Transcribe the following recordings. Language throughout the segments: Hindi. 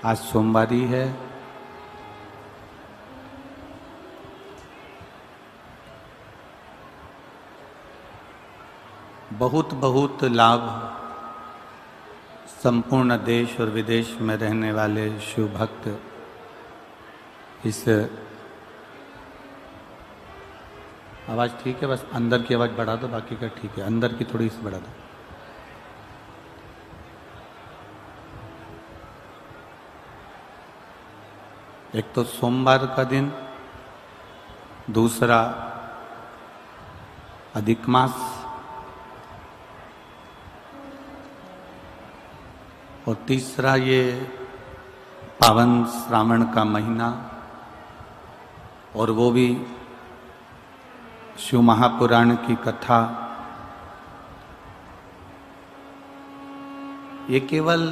आज सोमवारी है। बहुत बहुत लाभ संपूर्ण देश और विदेश में रहने वाले शिव भक्त इस आवाज़ ठीक है, बस अंदर की आवाज़ बढ़ा दो, बाकी का ठीक है, अंदर की थोड़ी सी बढ़ा दो। एक तो सोमवार का दिन, दूसरा अधिक मास और तीसरा ये पावन श्रावण का महीना, और वो भी शिव महापुराण की कथा। ये केवल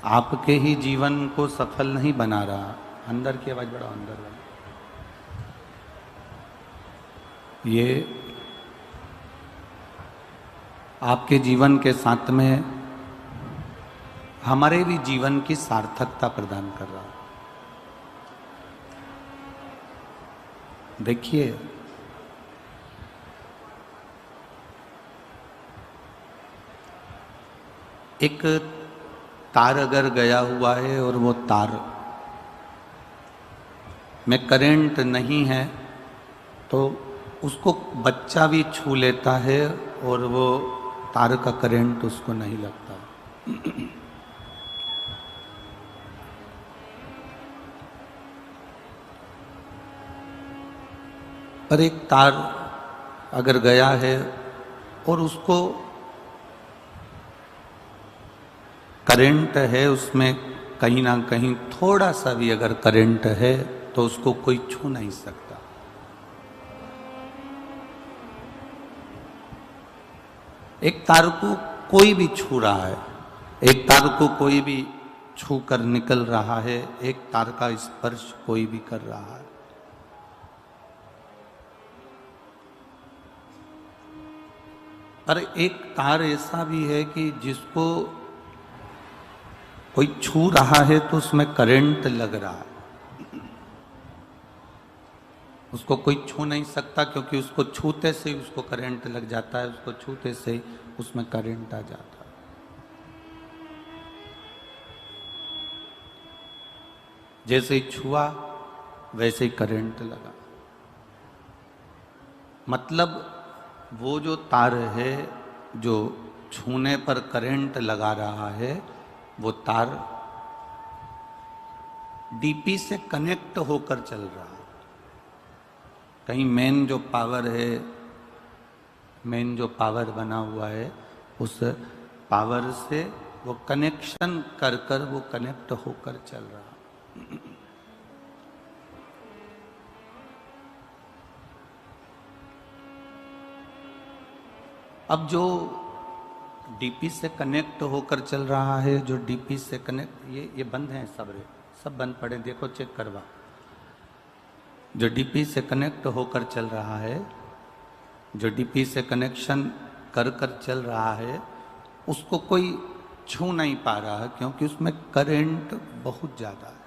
आपके ही जीवन को सफल नहीं बना रहा। अंदर की आवाज बढ़ाओ, अंदर वाली। ये आपके जीवन के साथ में हमारे भी जीवन की सार्थकता प्रदान कर रहा है। देखिए, एक तार अगर गया हुआ है और वो तार में करंट नहीं है तो उसको बच्चा भी छू लेता है और वो तार का करंट उसको नहीं लगता। पर एक तार अगर गया है और उसको करंट है, उसमें कहीं ना कहीं थोड़ा सा भी अगर करंट है तो उसको कोई छू नहीं सकता। एक तार को कोई भी छू रहा है, एक तार को कोई भी छू कर निकल रहा है, एक तार का स्पर्श कोई भी कर रहा है। पर एक तार ऐसा भी है कि जिसको कोई छू रहा है तो उसमें करंट लग रहा है। उसको कोई छू नहीं सकता क्योंकि उसको छूते से ही उसको करंट लग जाता है, उसको छूते से ही उसमें करंट आ जाता है। जैसे ही छुआ वैसे ही करंट लगा। मतलब वो जो तार है जो छूने पर करंट लगा रहा है, वो तार डीपी से कनेक्ट होकर चल रहा है। कहीं मेन जो पावर है, मेन जो पावर बना हुआ है, उस पावर से वो कनेक्शन कर कर वो कनेक्ट होकर चल रहा है। अब जो डीपी से कनेक्ट होकर चल रहा है, जो डीपी से कनेक्ट, ये बंद हैं सब बंद पड़े, देखो चेक करवा। जो डीपी से कनेक्ट होकर चल रहा है, जो डीपी से कनेक्शन कर कर चल रहा है, उसको कोई छू नहीं पा रहा है क्योंकि उसमें करंट बहुत ज्यादा है।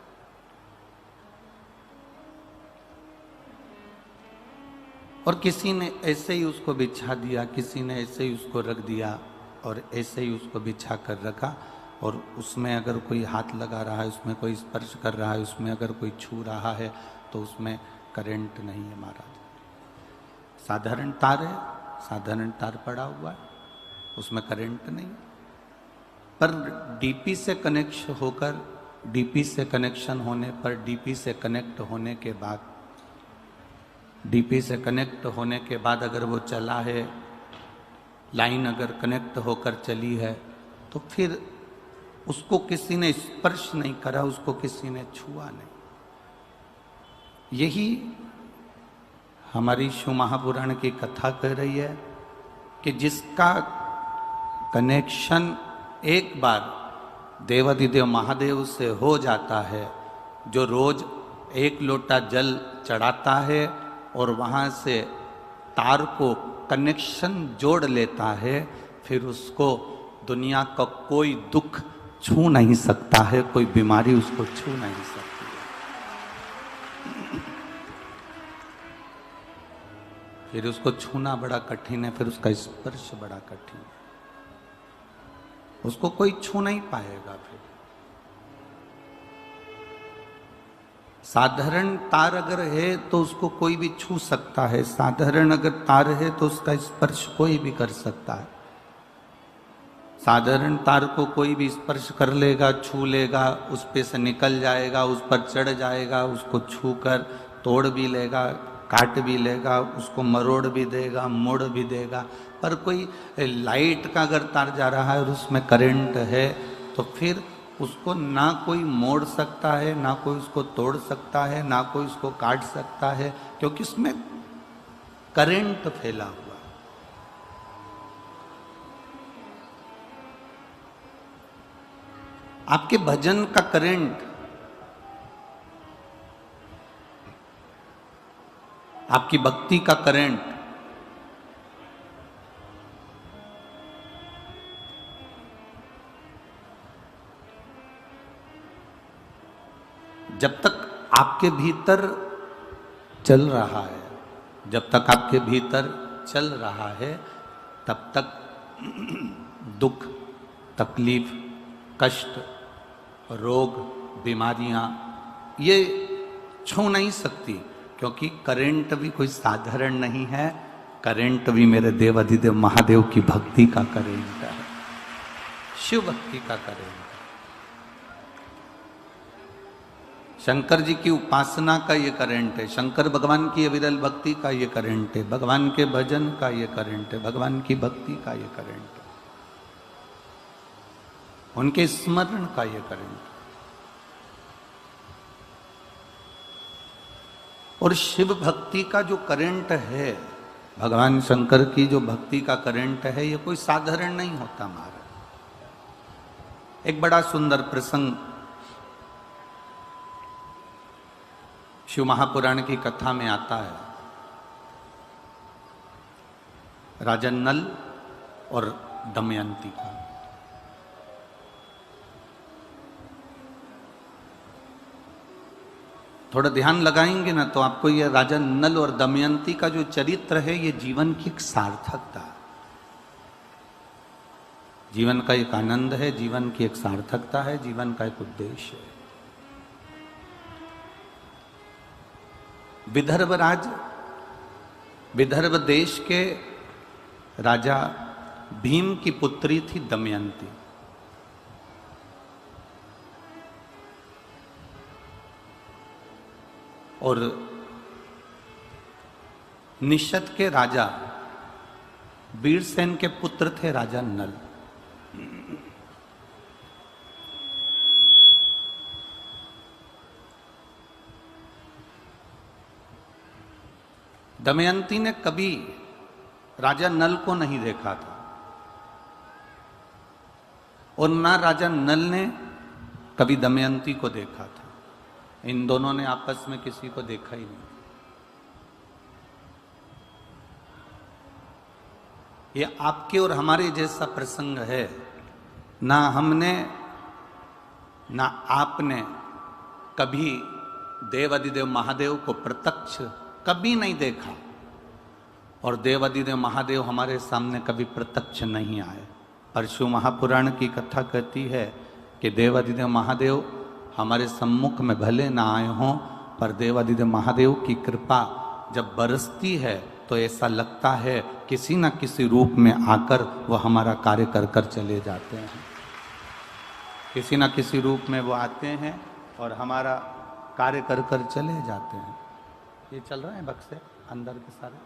और किसी ने ऐसे ही उसको बिछा दिया, किसी ने ऐसे ही उसको रख दिया और ऐसे ही उसको बिछा कर रखा, और उसमें अगर कोई हाथ लगा रहा है, उसमें कोई स्पर्श कर रहा है, उसमें अगर कोई छू रहा है तो उसमें करंट नहीं है महाराज। साधारण तार है, साधारण तार पड़ा हुआ है, उसमें करंट नहीं। पर डीपी से कनेक्शन होकर, डीपी से कनेक्शन होने पर, डीपी से कनेक्ट होने के बाद, डीपी से कनेक्ट होने के बाद अगर वो चला है, लाइन अगर कनेक्ट होकर चली है, तो फिर उसको किसी ने स्पर्श नहीं करा, उसको किसी ने छुआ नहीं। यही हमारी शिव महापुराण की कथा कह रही है कि जिसका कनेक्शन एक बार देवाधिदेव महादेव से हो जाता है, जो रोज एक लोटा जल चढ़ाता है और वहाँ से तार को कनेक्शन जोड़ लेता है, फिर उसको दुनिया का कोई दुख, छू नहीं सकता है, कोई बीमारी उसको छू नहीं सकती है। फिर उसको छूना बड़ा कठिन है, फिर उसका स्पर्श बड़ा कठिन है, उसको कोई छू नहीं पाएगा। फिर साधारण तार अगर है तो उसको कोई भी छू सकता है, साधारण अगर तार है तो उसका स्पर्श कोई भी कर सकता है। साधारण तार को कोई भी स्पर्श कर लेगा, छू लेगा, उस पे से निकल जाएगा, उस पर चढ़ जाएगा, उसको छू कर तोड़ भी लेगा, काट भी लेगा, उसको मरोड़ भी देगा, मोड़ भी देगा। पर कोई लाइट का अगर तार जा रहा है और उसमें करंट है तो फिर उसको ना कोई मोड़ सकता है, ना कोई उसको तोड़ सकता है, ना कोई उसको काट सकता है, क्योंकि उसमें करंट फैला हुआ। आपके भजन का करंट, आपकी भक्ति का करंट जब तक आपके भीतर चल रहा है, जब तक आपके भीतर चल रहा है, तब तक दुख, तकलीफ, कष्ट, रोग, बीमारियां ये छू नहीं सकती, क्योंकि करंट भी कोई साधारण नहीं है। करंट भी मेरे देवाधिदेव महादेव की भक्ति का करंट है, शिव भक्ति का करंट है। शंकर जी की उपासना का ये करंट है, शंकर भगवान की अविरल भक्ति का ये करंट है, भगवान के भजन का ये करंट है, भगवान की भक्ति का ये करंट है, उनके स्मरण का ये करंट है। और शिव भक्ति का जो करंट है, भगवान शंकर की जो भक्ति का करंट है, ये कोई साधारण नहीं होता महाराज। एक बड़ा सुंदर प्रसंग शिव महापुराण की कथा में आता है। राजा नल और दमयंती का। थोड़ा ध्यान लगाएंगे ना तो आपको यह राजा नल और दमयंती का जो चरित्र है, ये जीवन की एक सार्थकता, जीवन का एक आनंद है, जीवन की एक सार्थकता है, जीवन का एक उद्देश्य है। विदर्भ देश के राजा भीम की पुत्री थी दमयंती। और निषद के राजा वीरसेन के पुत्र थे राजा नल। दमयंती ने कभी राजा नल को नहीं देखा था और ना राजा नल ने कभी दमयंती को देखा था। इन दोनों ने आपस में किसी को देखा ही नहीं। ये आपके और हमारे जैसा प्रसंग है। ना हमने ना आपने कभी देवाधिदेव महादेव को प्रत्यक्ष कभी नहीं देखा और देवाधिदेव महादेव हमारे सामने कभी प्रत्यक्ष नहीं आए। पर शिव महापुराण की कथा कहती है कि देवाधिदेव महादेव हमारे सम्मुख में भले ना आए हों, पर देवाधिदेव महादेव की कृपा जब बरसती है तो ऐसा लगता है किसी न किसी रूप में आकर वो हमारा कार्य कर कर चले जाते हैं। किसी न किसी रूप में वो आते हैं और हमारा कार्य कर कर चले जाते हैं। ये चल रहा है बक्से अंदर के सारे,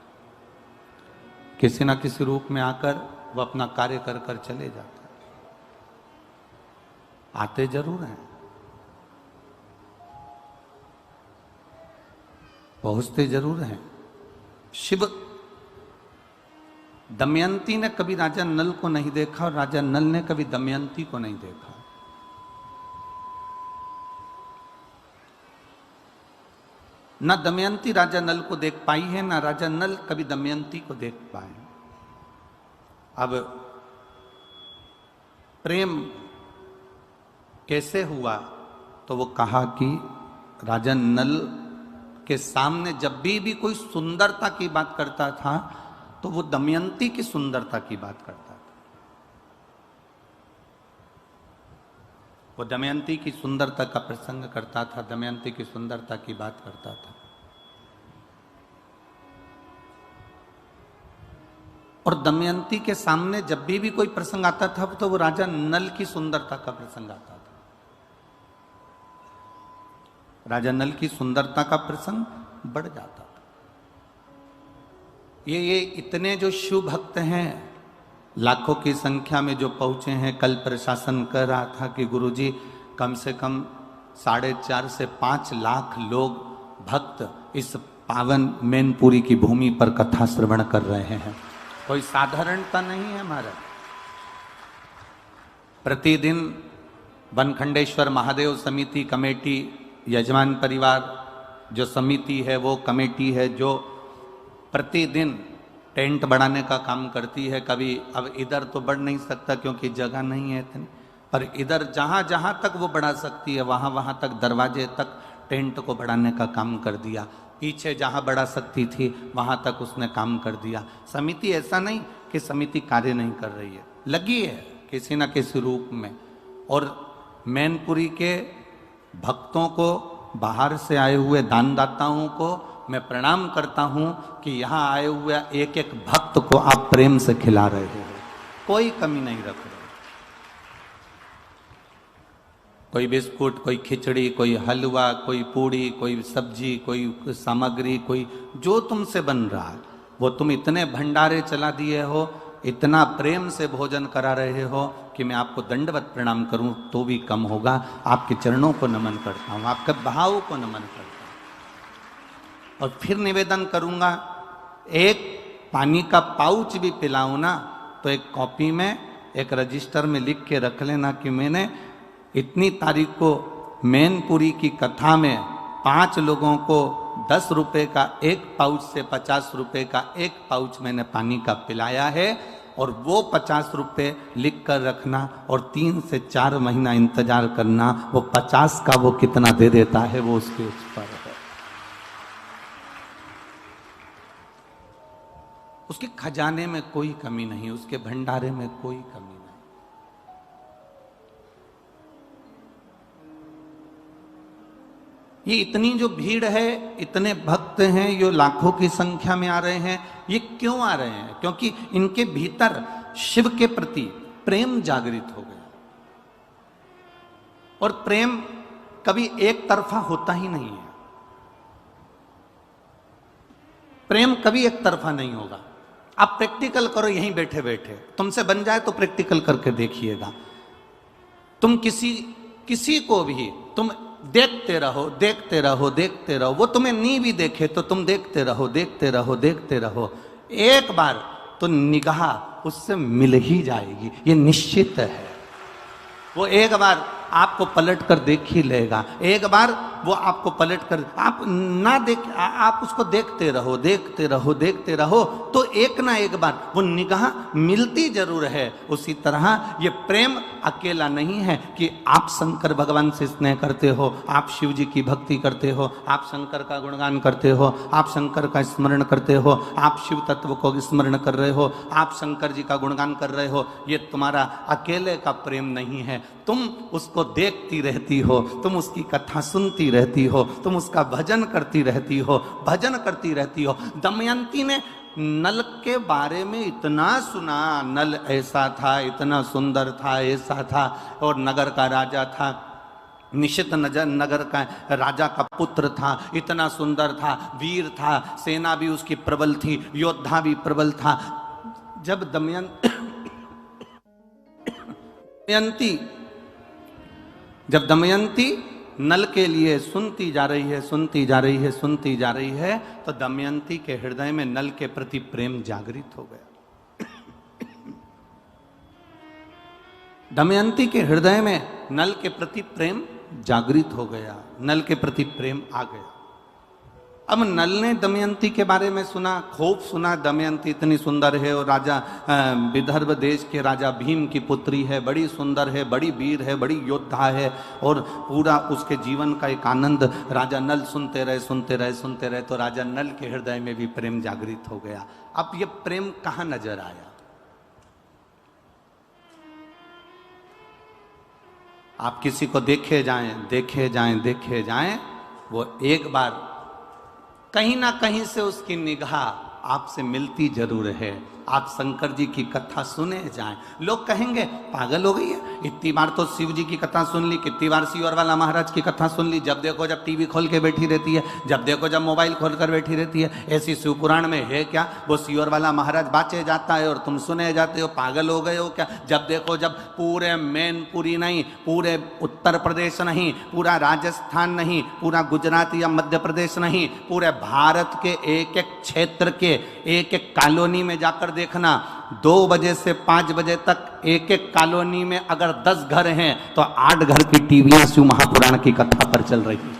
किसी न किसी रूप में आकर वो अपना कार्य कर कर चले जाते हैं। आते जरूर हैं, पहुंचते जरूर हैं। शिव दमयंती ने कभी राजा नल को नहीं देखा और राजा नल ने कभी दमयंती को नहीं देखा। ना दमयंती राजा नल को देख पाई है, ना राजा नल कभी दमयंती को देख पाए। अब प्रेम कैसे हुआ? तो वो कहा कि राजा नल के सामने जब भी कोई सुंदरता की बात करता था तो वो दमयंती की सुंदरता की बात करता था। वो दमयंती की सुंदरता का प्रसंग करता था, दमयंती की सुंदरता की बात करता था। और दमयंती के सामने जब भी कोई प्रसंग आता था तो वो राजा नल की सुंदरता का प्रसंग आता था। राजा नल की सुंदरता का प्रसंग बढ़ जाता था। ये इतने जो शिव भक्त हैं, लाखों की संख्या में जो पहुंचे हैं। कल प्रशासन कह रहा था कि गुरुजी कम से कम 4.5 से 5 लाख लोग भक्त इस पावन मैनपुरी की भूमि पर कथा श्रवण कर रहे हैं। कोई साधारणता नहीं है हमारा। प्रतिदिन बनखंडेश्वर महादेव समिति कमेटी, यजमान परिवार जो समिति है, वो कमेटी है जो प्रतिदिन टेंट बढ़ाने का काम करती है। कभी अब इधर तो बढ़ नहीं सकता क्योंकि जगह नहीं है इतनी, पर इधर जहां जहां तक वो बढ़ा सकती है वहां वहां तक दरवाजे तक टेंट को बढ़ाने का काम कर दिया। पीछे जहां बढ़ा सकती थी वहां तक उसने काम कर दिया। समिति ऐसा नहीं कि समिति कार्य नहीं कर रही है, लगी है किसी न किसी रूप में। और मैनपुरी के भक्तों को, बाहर से आए हुए दानदाताओं को मैं प्रणाम करता हूं कि यहां आए हुए एक एक भक्त को आप प्रेम से खिला रहे हो, कोई कमी नहीं रख रहे। कोई बिस्कुट, कोई खिचड़ी, कोई हलवा, कोई पूड़ी, कोई सब्जी, कोई सामग्री, कोई जो तुमसे बन रहा है वो तुम इतने भंडारे चला दिए हो, इतना प्रेम से भोजन करा रहे हो कि मैं आपको दंडवत प्रणाम करूं तो भी कम होगा। आपके चरणों को नमन करता हूं, आपके भाव को नमन करता हूं। और फिर निवेदन करूंगा, एक पानी का पाउच भी पिलाऊं ना तो एक कॉपी में, एक रजिस्टर में लिख के रख लेना कि मैंने इतनी तारीख को मैनपुरी की कथा में 5 लोगों को 10 रुपए का एक पाउच से 50 रुपए का एक पाउच मैंने पानी का पिलाया है। और वो 50 रुपए लिख कर रखना और 3 से 4 महीना इंतजार करना, वो 50 का वो कितना दे देता है वो उसके ऊपर है। उसके खजाने में कोई कमी नहीं, उसके भंडारे में कोई कमी नहीं। ये इतनी जो भीड़ है, इतने भक्त हैं, ये लाखों की संख्या में आ रहे हैं। ये क्यों आ रहे हैं? क्योंकि इनके भीतर शिव के प्रति प्रेम जागृत हो गया। और प्रेम कभी एक तरफा होता ही नहीं है। प्रेम कभी एक तरफा नहीं होगा। आप प्रैक्टिकल करो यहीं बैठे बैठे, तुमसे बन जाए तो प्रैक्टिकल करके देखिएगा। तुम किसी को भी तुम देखते रहो, देखते रहो, देखते रहो, वो तुम्हें नहीं भी देखे तो तुम देखते रहो, देखते रहो, देखते रहो। एक बार तो निगाह उससे मिल ही जाएगी, ये निश्चित है। वो एक बार आपको पलट कर देख ही लेगा। एक बार वो आपको पलट कर, आप ना देख, आप उसको देखते रहो, देखते रहो, देखते रहो, तो एक ना एक बार वो निगाह मिलती जरूर है। उसी तरह ये प्रेम अकेला नहीं है कि आप शंकर भगवान से स्नेह करते हो, आप शिव जी की भक्ति करते हो, आप शंकर का गुणगान करते हो, आप शंकर का स्मरण करते हो, आप शिव तत्व को स्मरण कर रहे हो, आप शंकर जी का गुणगान कर रहे हो। ये तुम्हारा अकेले का प्रेम नहीं है। तुम उसको देखती रहती हो, तुम उसकी कथा सुनती रहती हो, तुम उसका भजन करती रहती हो, भजन करती रहती हो। दमयंती ने नल के बारे में इतना सुना, नल ऐसा था, इतना सुंदर था, ऐसा था, और नगर का राजा था, निशित नगर का राजा का पुत्र था, इतना सुंदर था, वीर था, सेना भी उसकी प्रबल थी, योद्धा भी प्रबल था। जब दमयंती नल के लिए सुनती जा रही है, सुनती जा रही है, सुनती जा रही है, तो दमयंती के हृदय में नल के प्रति प्रेम जागृत हो गया। दमयंती के हृदय में नल के प्रति प्रेम जागृत हो गया, नल के प्रति प्रेम आ गया। अब नल ने दमयंती के बारे में सुना, खूब सुना, दमयंती इतनी सुंदर है और राजा विदर्भ देश के राजा भीम की पुत्री है, बड़ी सुंदर है, बड़ी वीर है, बड़ी योद्धा है, और पूरा उसके जीवन का एक आनंद राजा नल सुनते रहे सुनते रहे सुनते रहे। तो राजा नल के हृदय में भी प्रेम जागृत हो गया। अब ये प्रेम कहां नजर आया? आप किसी को देखे जाएं देखे जाएं देखे जाएं, वो एक बार कहीं ना कहीं से उसकी निगाह आपसे मिलती जरूर है। आप शंकर जी की कथा सुने जाएं, लोग कहेंगे पागल हो गई है, इतनी बार तो शिव जी की कथा सुन ली, कितनी बार सियोर वाला महाराज की कथा सुन ली, जब देखो जब टीवी खोल के बैठी रहती है, जब देखो जब मोबाइल खोल कर बैठी रहती है। ऐसी शिव पुराण में है क्या? वो सियोर वाला महाराज बाँचे जाता है और तुम सुने जाते हो, पागल हो गए हो क्या? जब देखो जब पूरे मैनपुरी नहीं, पूरे उत्तर प्रदेश नहीं, पूरा राजस्थान नहीं, पूरा गुजरात या मध्य प्रदेश नहीं, पूरे भारत के एक एक क्षेत्र के एक एक कॉलोनी में जाकर देखना, 2 बजे से 5 बजे तक एक एक कॉलोनी में अगर 10 घर हैं तो 8 घर की टीवियां शिव महापुराण की कथा पर चल रही है।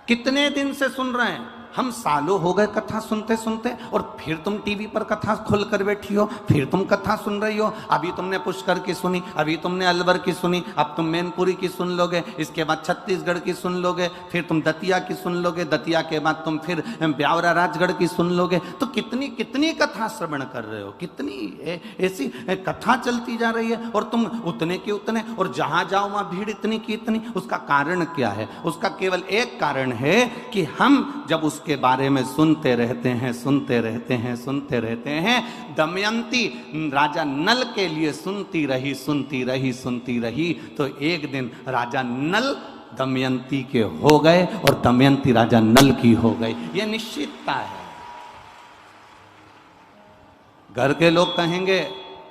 कितने दिन से सुन रहे हैं हम? सालों हो गए कथा सुनते सुनते, और फिर तुम टीवी पर कथा खोल कर बैठी हो, फिर तुम कथा सुन रही हो। अभी तुमने पुष्कर की सुनी, अभी तुमने अलवर की सुनी, अब तुम मैनपुरी की सुन लोगे, इसके बाद छत्तीसगढ़ की सुन लोगे, फिर तुम दतिया की सुन लोगे, दतिया के बाद तुम फिर ब्यावरा राजगढ़ की सुन लोगे। तो कितनी कितनी कथा श्रवण कर रहे हो, कितनी ऐसी कथा चलती जा रही है, और तुम उतने के उतने, और जहां जाओ वहां भीड़ इतनी की इतनी। उसका कारण क्या है? उसका केवल एक कारण है कि हम जब उसके बारे में सुनते रहते हैं सुनते रहते हैं सुनते रहते हैं। दमयंती राजा नल के लिए सुनती रही सुनती रही सुनती रही, तो एक दिन राजा नल दमयंती के हो गए और दमयंती राजा नल की हो गई। यह निश्चितता है। घर के लोग कहेंगे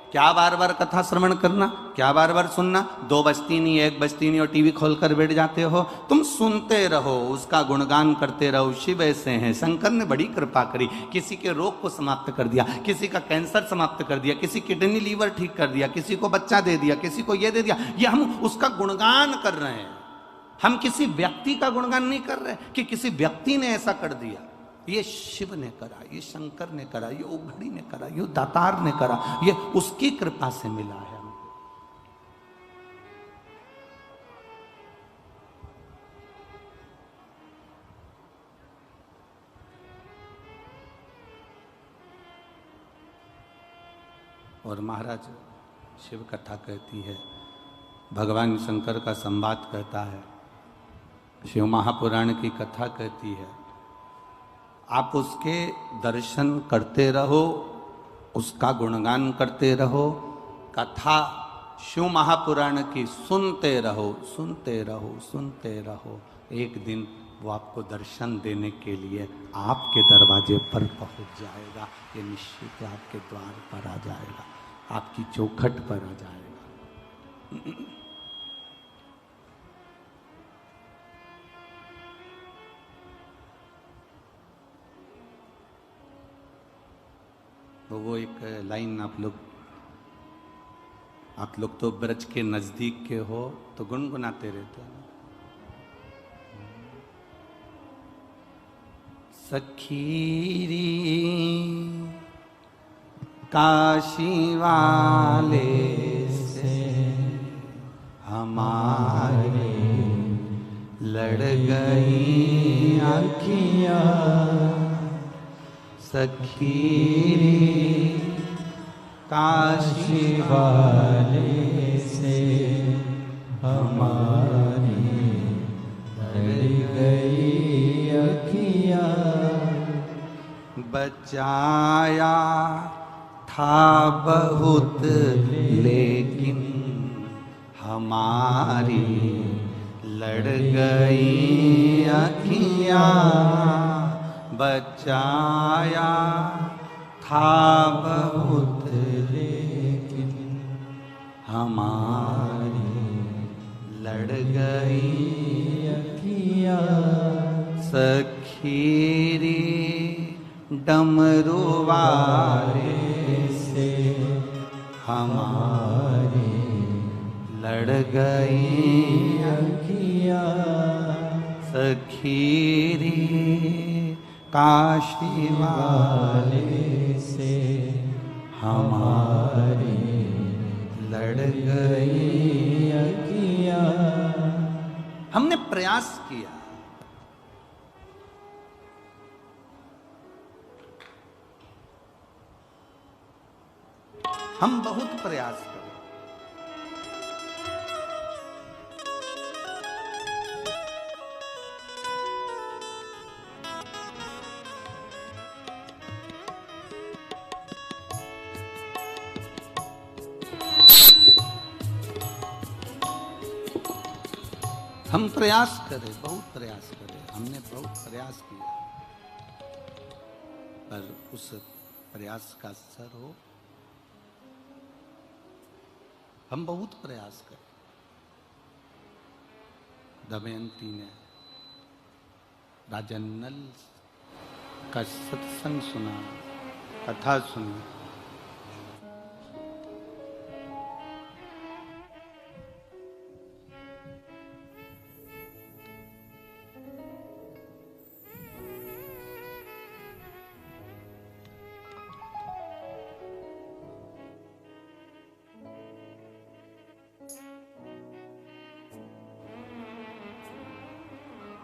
क्या बार बार कथा श्रवण करना, क्या बार बार सुनना, 2 बजती नहीं 1 बजती नहीं और टीवी खोलकर बैठ जाते हो। तुम सुनते रहो, उसका गुणगान करते रहो। शिव ऐसे हैं, शंकर ने बड़ी कृपा करी, किसी के रोग को समाप्त कर दिया, किसी का कैंसर समाप्त कर दिया, किसी किडनी लीवर ठीक कर दिया, किसी को बच्चा दे दिया, किसी को ये दे दिया। ये हम उसका गुणगान कर रहे हैं, हम किसी व्यक्ति का गुणगान नहीं कर रहे कि किसी व्यक्ति ने ऐसा कर दिया। ये शिव ने करा, ये शंकर ने करा, ये उघड़ी ने करा, ये दातार ने करा, ये उसकी कृपा से मिला है हमको। और महाराज शिव कथा कहती है, भगवान शंकर का संवाद कहता है, शिव महापुराण की कथा कहती है। आप उसके दर्शन करते रहो, उसका गुणगान करते रहो, कथा शिव महापुराण की सुनते रहो सुनते रहो सुनते रहो। एक दिन वो आपको दर्शन देने के लिए आपके दरवाजे पर पहुंच जाएगा। ये निश्चित आपके द्वार पर आ जाएगा, आपकी चौखट पर आ जाएगा। तो वो एक लाइन आप लोग तो ब्रज के नजदीक के हो तो गुनगुनाते रहते हैं। सखीरी काशी वाले से हमारे लड़ गई आँखियाँ, सखीरी काशी वाले से हमारी लड़ गई अखियाँ। बचाया था बहुत लेकिन हमारी लड़ गई अखियाँ। बचाया था बहुत लेकिन हमारी लड़ गई अखियाँ। सखीरी डमरू वाले से हमारी लड़ गई अखियाँ। सखी रे काशी वाले से हमारे लड़ गई अखियाँ। हमने प्रयास किया, हम बहुत प्रयास करें। हम प्रयास करें, बहुत प्रयास करें, हमने बहुत प्रयास किया, पर उस प्रयास का असर हो। हम बहुत प्रयास करें। दमयंती ने राजा नल का सत्संग सुना, कथा सुनी।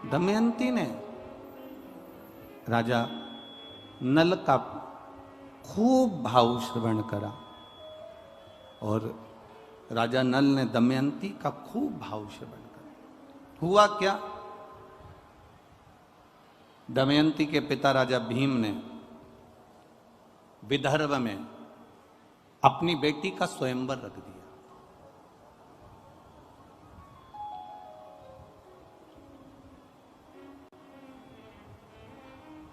दमयंती ने राजा नल का खूब भाव श्रवण करा और राजा नल ने दमयंती का खूब भाव श्रवण करा। हुआ क्या? दमयंती के पिता राजा भीम ने विदर्भ में अपनी बेटी का स्वयंवर रख दिया।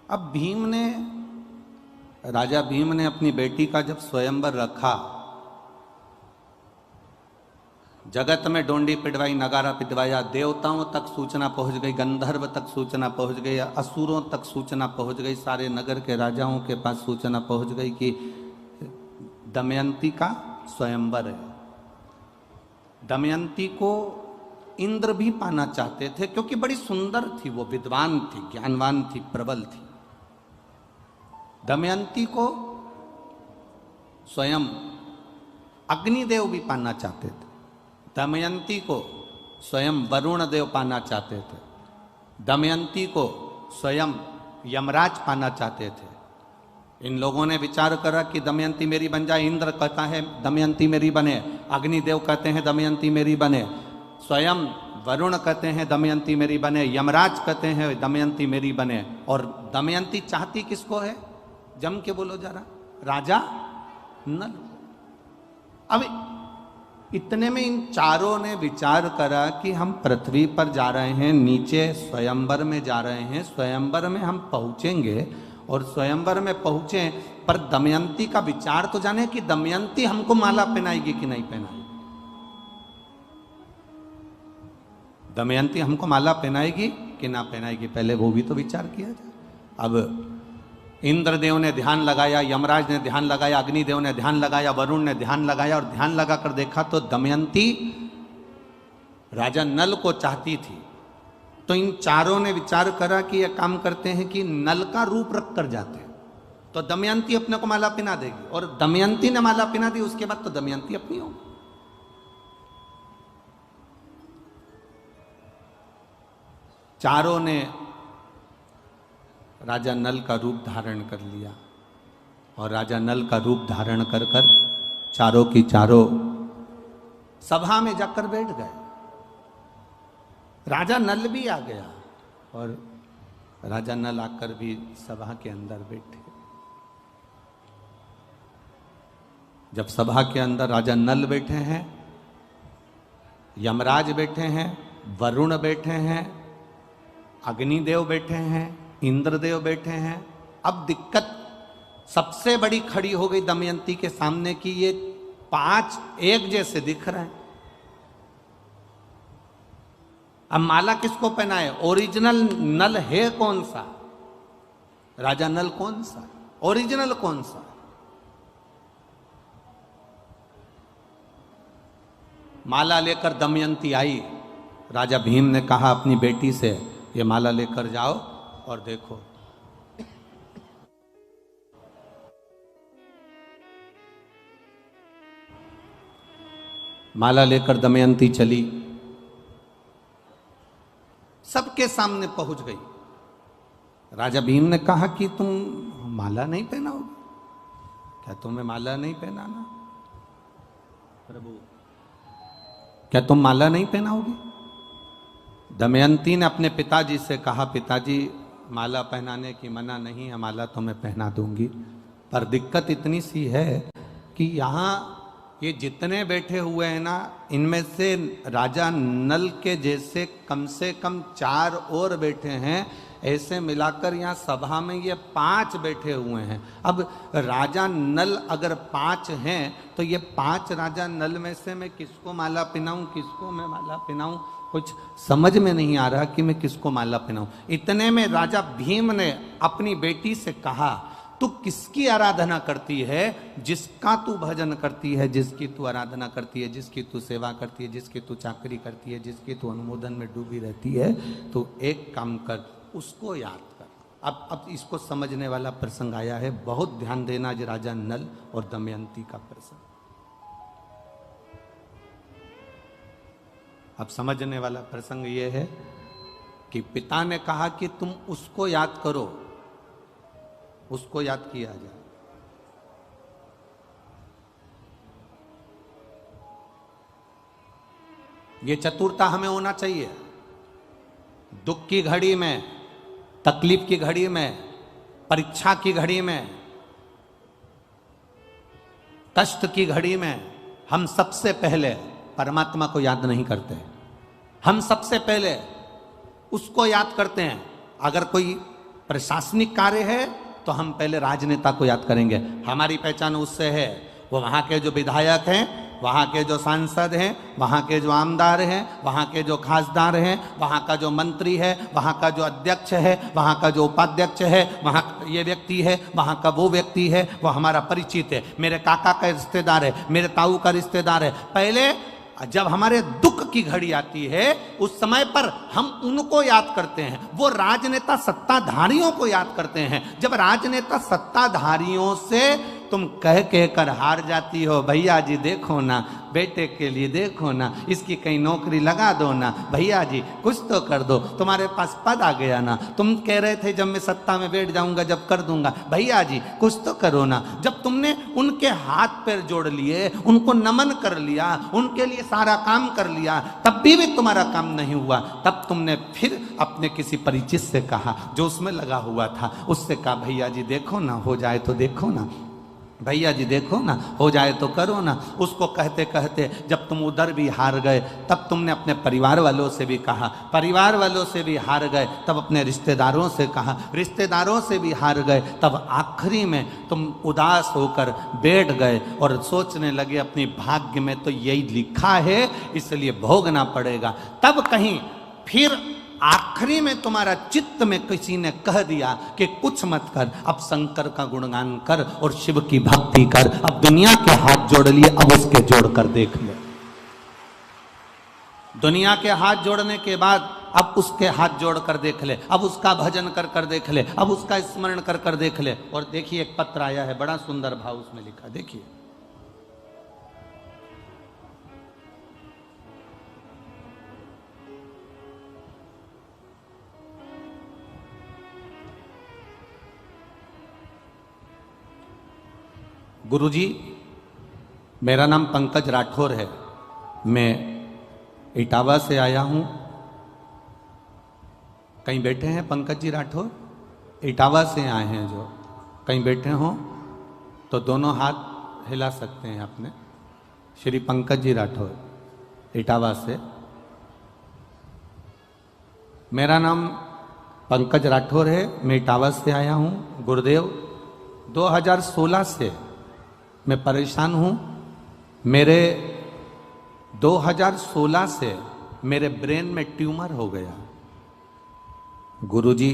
अब राजा भीम ने अपनी बेटी का जब स्वयंवर रखा, जगत में डोंडी पिटवाई, नगारा पिटवाया, देवताओं तक सूचना पहुंच गई, गंधर्व तक सूचना पहुंच गई, असुरों तक सूचना पहुंच गई, सारे नगर के राजाओं के पास सूचना पहुंच गई कि दमयंती का स्वयंवर है। दमयंती को इंद्र भी पाना चाहते थे क्योंकि बड़ी सुंदर थी, वो विद्वान थी, ज्ञानवान थी, प्रबल थी। दमयंती को स्वयं अग्निदेव भी पाना चाहते थे, दमयंती को स्वयं वरुण देव पाना चाहते थे, दमयंती को स्वयं यमराज पाना चाहते थे। इन लोगों ने विचार करा कि दमयंती मेरी बन जाए। इंद्र कहता है दमयंती मेरी बने, अग्निदेव कहते हैं दमयंती मेरी बने, स्वयं वरुण कहते हैं दमयंती मेरी बने, यमराज कहते हैं दमयंती मेरी बने। और दमयंती चाहती किसको है? जम के बोलो जरा, राजा नल। अब इतने में इन चारों ने विचार करा कि हम पृथ्वी पर जा रहे हैं, नीचे स्वयंवर में जा रहे हैं, स्वयंवर में हम पहुंचेंगे और स्वयंवर में पहुंचे पर दमयंती का विचार तो जाने कि दमयंती हमको माला पहनाएगी कि नहीं पहनाएगी। दमयंती हमको माला पहनाएगी कि ना पहनाएगी, पहले वो भी तो विचार किया जाए। अब इंद्रदेव ने ध्यान लगाया, यमराज ने ध्यान लगाया, अग्निदेव ने ध्यान लगाया, वरुण ने ध्यान लगाया और ध्यान लगाकर देखा तो दमयंती राजा नल को चाहती थी। तो इन चारों ने विचार करा कि यह काम करते हैं कि नल का रूप रख कर जाते हैं तो दमयंती अपने को माला पहना देगी, और दमयंती ने माला पहना दी, उसके बाद तो दमयंती अपनी होगी। चारों ने राजा नल का रूप धारण कर लिया और राजा नल का रूप धारण कर कर चारों की चारों सभा में जाकर बैठ गए। राजा नल भी आ गया और राजा नल आकर भी सभा के अंदर बैठे। जब सभा के अंदर राजा नल बैठे हैं, यमराज बैठे हैं, वरुण बैठे हैं, अग्निदेव बैठे हैं, इंद्रदेव बैठे हैं, अब दिक्कत सबसे बड़ी खड़ी हो गई दमयंती के सामने कि ये पांच एक जैसे दिख रहे हैं। अब माला किसको पहनाए? ओरिजिनल नल है कौन सा? राजा नल कौन सा? ओरिजिनल कौन सा? माला लेकर दमयंती आई। राजा भीम ने कहा अपनी बेटी से, ये माला लेकर जाओ और देखो। माला लेकर दमयंती चली, सबके सामने पहुंच गई। राजा भीम ने कहा कि तुम माला नहीं पहनाओगे क्या? तुम्हें माला नहीं पहनाना? प्रभु, क्या तुम माला नहीं पहनाओगे? दमयंती ने अपने पिताजी से कहा, पिताजी माला पहनाने की मना नहीं है, माला तो मैं पहना दूंगी, पर दिक्कत इतनी सी है कि यहाँ ये जितने बैठे हुए हैं ना, इनमें से राजा नल के जैसे कम से कम 4 और बैठे हैं। ऐसे मिलाकर यहाँ सभा में ये 5 बैठे हुए हैं। अब राजा नल अगर 5 हैं तो ये 5 राजा नल में से मैं किसको माला पहनाऊं, किसको मैं माला पहनाऊं? कुछ समझ में नहीं आ रहा कि मैं किसको माला पहनाऊं। इतने में राजा भीम ने अपनी बेटी से कहा, तू किसकी आराधना करती है? जिसका तू भजन करती है, जिसकी तू आराधना करती है, जिसकी तू सेवा करती है, जिसकी तू चाकरी करती है, जिसकी तू अनुमोदन में डूबी रहती है, तो एक काम कर, उसको याद कर। अब इसको समझने वाला प्रसंग आया है, बहुत ध्यान देना, जो राजा नल और दमयंती का प्रसंग। अब समझने वाला प्रसंग यह है कि पिता ने कहा कि तुम उसको याद करो, उसको याद किया जाए। ये चतुरता हमें होना चाहिए। दुख की घड़ी में, तकलीफ की घड़ी में, परीक्षा की घड़ी में, कष्ट की घड़ी में हम सबसे पहले परमात्मा को याद नहीं करते। हम सबसे पहले उसको याद करते हैं। अगर कोई प्रशासनिक कार्य है तो हम पहले राजनेता को याद करेंगे। हमारी पहचान उससे है। वो वहाँ के जो विधायक हैं, वहाँ के जो सांसद हैं, वहाँ के जो आमदार हैं, वहाँ के जो खासदार हैं, वहाँ का जो मंत्री है, वहाँ का जो अध्यक्ष है, वहाँ का जो उपाध्यक्ष है, वहाँ ये व्यक्ति है, वहाँ का वो व्यक्ति है, वो हमारा परिचित है, मेरे काका का रिश्तेदार है, मेरे ताऊ का रिश्तेदार है। पहले जब हमारे दुख की घड़ी आती है, उस समय पर हम उनको याद करते हैं। वो राजनेता सत्ताधारियों को याद करते हैं। जब राजनेता सत्ताधारियों से तुम कह कर हार जाती हो, भैया जी देखो ना, बेटे के लिए देखो ना, इसकी कहीं नौकरी लगा दो ना, भैया जी कुछ तो कर दो, तुम्हारे पास पद आ गया ना, तुम कह रहे थे जब मैं सत्ता में बैठ जाऊंगा जब कर दूंगा, भैया जी कुछ तो करो ना। जब तुमने उनके हाथ पैर जोड़ लिए, उनको नमन कर लिया, उनके लिए सारा काम कर लिया, तब भी तुम्हारा काम नहीं हुआ, तब तुमने फिर अपने किसी परिचित से कहा, जो उसमें लगा हुआ था, उससे कहा, भैया जी देखो ना, हो जाए तो देखो ना, भैया जी देखो ना, हो जाए तो करो ना। उसको कहते कहते जब तुम उधर भी हार गए, तब तुमने अपने परिवार वालों से भी कहा, परिवार वालों से भी हार गए, तब अपने रिश्तेदारों से कहा, रिश्तेदारों से भी हार गए, तब आखिरी में तुम उदास होकर बैठ गए और सोचने लगे अपनी भाग्य में तो यही लिखा है, इसलिए भोगना पड़ेगा। तब कहीं फिर आखिरी में तुम्हारा चित्त में किसी ने कह दिया कि कुछ मत कर, अब शंकर का गुणगान कर और शिव की भक्ति कर। अब दुनिया के हाथ जोड़ लिए, अब उसके जोड़कर देख ले। दुनिया के हाथ जोड़ने के बाद अब उसके हाथ जोड़कर देख ले, अब उसका भजन कर कर देख ले, अब उसका स्मरण कर कर देख ले। और देखिए एक पत्र आया है, बड़ा सुंदर भाव उसमें लिखा, देखिए। गुरुजी, मेरा नाम पंकज राठौर है, मैं इटावा से आया हूं। कहीं बैठे हैं पंकज जी राठौर? इटावा से आए हैं जो, कहीं बैठे हों तो दोनों हाथ हिला सकते हैं अपने। श्री पंकज जी राठौर, इटावा से। मेरा नाम पंकज राठौर है, मैं इटावा से आया हूं। गुरुदेव, 2016 से मैं परेशान हूं। मेरे 2016 से मेरे ब्रेन में ट्यूमर हो गया। गुरुजी,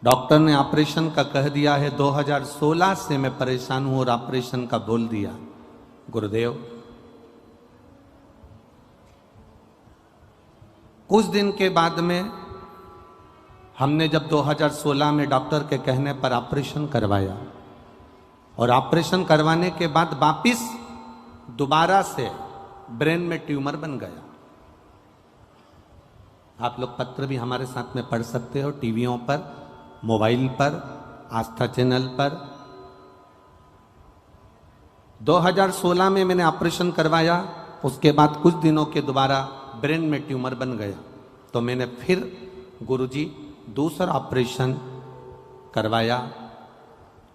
डॉक्टर ने ऑपरेशन का कह दिया है, 2016 से मैं परेशान हूं और ऑपरेशन का बोल दिया। गुरुदेव, कुछ दिन के बाद में हमने जब 2016 में डॉक्टर के कहने पर ऑपरेशन करवाया और ऑपरेशन करवाने के बाद वापिस दोबारा से ब्रेन में ट्यूमर बन गया। आप लोग पत्र भी हमारे साथ में पढ़ सकते हो, टीवियों पर, मोबाइल पर, आस्था चैनल पर। 2016 में मैंने ऑपरेशन करवाया, उसके बाद कुछ दिनों के दोबारा ब्रेन में ट्यूमर बन गया। तो मैंने फिर गुरुजी दूसरा ऑपरेशन करवाया,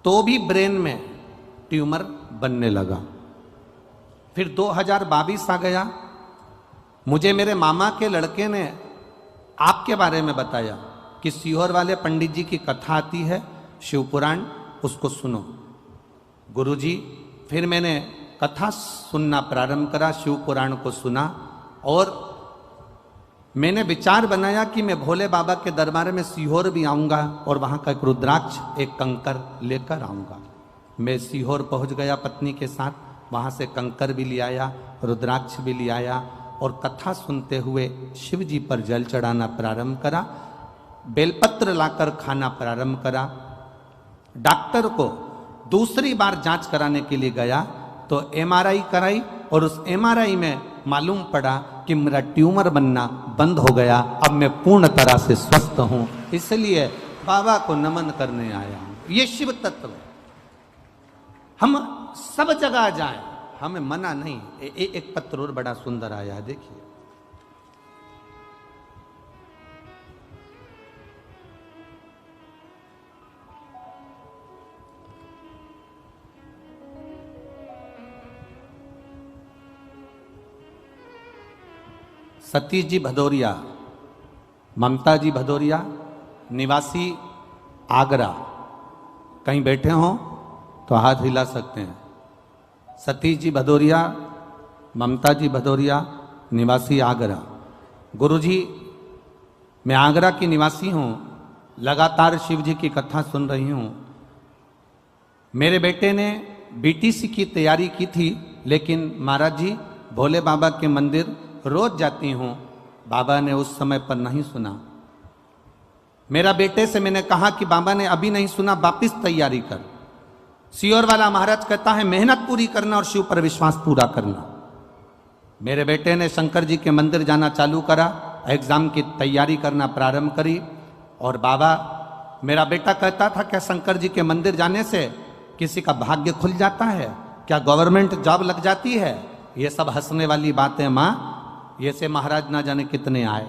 तो भी ब्रेन में ट्यूमर बनने लगा। फिर 2022 आ गया, मुझे मेरे मामा के लड़के ने आपके बारे में बताया कि सीहोर वाले पंडित जी की कथा आती है शिवपुराण, उसको सुनो। गुरुजी, फिर मैंने कथा सुनना प्रारंभ करा, शिवपुराण को सुना और मैंने विचार बनाया कि मैं भोले बाबा के दरबार में सीहोर भी आऊंगा और वहां का एक रुद्राक्ष, एक कंकर लेकर आऊंगा। मैं सीहोर पहुंच गया पत्नी के साथ, वहां से कंकर भी ले आया, रुद्राक्ष भी ले आया और कथा सुनते हुए शिव जी पर जल चढ़ाना प्रारंभ करा, बेलपत्र लाकर खाना प्रारंभ करा। डॉक्टर को दूसरी बार जांच कराने के लिए गया तो एमआरआई कराई और उस एमआरआई में मालूम पड़ा कि मेरा ट्यूमर बनना बंद हो गया, अब मैं पूर्ण तरह से स्वस्थ हूं। इसलिए बाबा को नमन करने आया हूं। ये शिव तत्व है। हम सब जगह जाएं, हमें मना नहीं। एक पत्र और बड़ा सुंदर आया है, देखिए। सतीश जी भदौरिया, ममता जी भदौरिया, निवासी आगरा। कहीं बैठे हो तो हाथ हिला सकते हैं। सतीश जी भदौरिया, ममता जी भदौरिया, निवासी आगरा। गुरुजी, मैं आगरा की निवासी हूँ, लगातार शिव जी की कथा सुन रही हूँ। मेरे बेटे ने बीटीसी की तैयारी की थी, लेकिन महाराज जी भोले बाबा के मंदिर रोज जाती हूँ, बाबा ने उस समय पर नहीं सुना। मेरा बेटे से मैंने कहा कि बाबा ने अभी नहीं सुना, वापिस तैयारी कर। सीहोर वाला महाराज कहता है मेहनत पूरी करना और शिव पर विश्वास पूरा करना। मेरे बेटे ने शंकर जी के मंदिर जाना चालू करा, एग्जाम की तैयारी करना प्रारंभ करी। और बाबा, मेरा बेटा कहता था क्या शंकर जी के मंदिर जाने से किसी का भाग्य खुल जाता है, क्या गवर्नमेंट जॉब लग जाती है? ये सब हंसने वाली बातें माँ, ये से महाराज ना जाने कितने आए।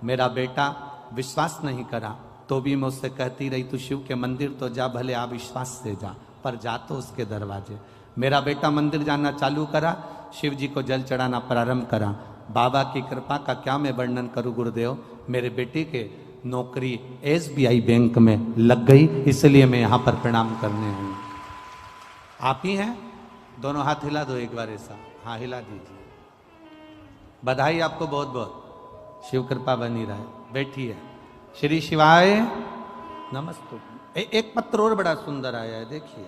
मेरा बेटा विश्वास नहीं करा, तो भी मैं उससे कहती रही तू शिव के मंदिर तो जा, भले आप विश्वास से जा, पर जा तो उसके दरवाजे। मेरा बेटा मंदिर जाना चालू करा, शिव जी को जल चढ़ाना प्रारंभ करा। बाबा की कृपा का क्या मैं वर्णन करूं गुरुदेव। मेरे बेटे के नौकरी SBI बैंक में लग गई, इसलिए मैं यहाँ पर प्रणाम करने आई हूँ। आप ही हैं? दोनों हाथ हिला दो एक बार ऐसा। हाँ, हिला दीजिए। बधाई आपको बहुत बहुत, शिव कृपा बनी रहे। बैठिए। श्री शिवाय नमस्ते। एक पत्र और बड़ा सुंदर आया है, देखिए।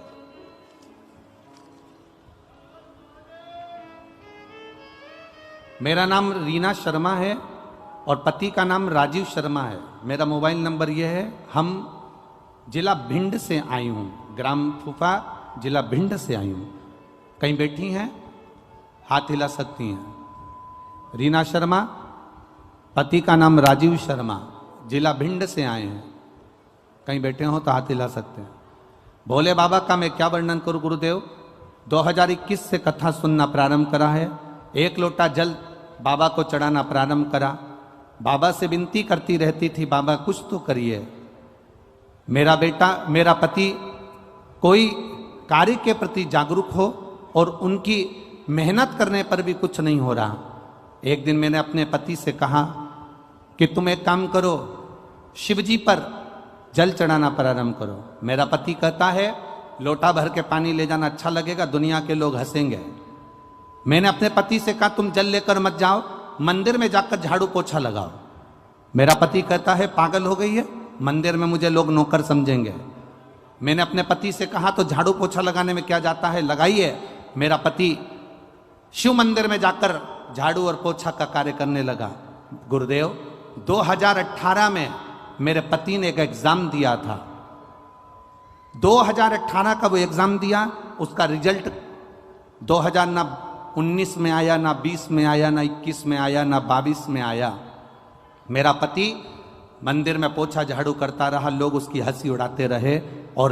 मेरा नाम रीना शर्मा है और पति का नाम राजीव शर्मा है। मेरा मोबाइल नंबर यह है। हम जिला भिंड से आई हूँ, ग्राम फूफा, जिला भिंड से आई हूँ। कहीं बैठी हैं? हाथ हिला सकती हैं। रीना शर्मा, पति का नाम राजीव शर्मा, जिला भिंड से आए हैं। कहीं बैठे हो तो हाथ हिला सकते हैं। भोले बाबा का मैं क्या वर्णन करूं गुरुदेव। 2021 से कथा सुनना प्रारंभ करा है। एक लोटा जल बाबा को चढ़ाना प्रारंभ करा। बाबा से विनती करती रहती थी, बाबा कुछ तो करिए। मेरा बेटा, मेरा पति कोई कार्य के प्रति जागरूक हो और उनकी मेहनत करने पर भी कुछ नहीं हो रहा। एक दिन मैंने अपने पति से कहा कि तुम एक काम करो, शिव जी पर जल चढ़ाना प्रारंभ करो। मेरा पति कहता है लोटा भर के पानी ले जाना अच्छा लगेगा, दुनिया के लोग हंसेंगे। मैंने अपने पति से कहा तुम जल लेकर मत जाओ, मंदिर में जाकर झाड़ू पोछा लगाओ। मेरा पति कहता है पागल हो गई है, मंदिर में मुझे लोग नौकर समझेंगे। मैंने अपने पति से कहा तो झाड़ू पोछा लगाने में क्या जाता है, लगाइए। मेरा पति शिव मंदिर में जाकर झाड़ू और पोछा का कार्य करने लगा। गुरुदेव, 2018 में मेरे पति ने एक एग्जाम दिया था। 2018 का वो एग्जाम दिया, उसका रिजल्ट 2019 में आया, ना 20 में आया, ना 21 में आया, ना 22 में आया। मेरा पति मंदिर में पोछा झाड़ू करता रहा, लोग उसकी हंसी उड़ाते रहे। और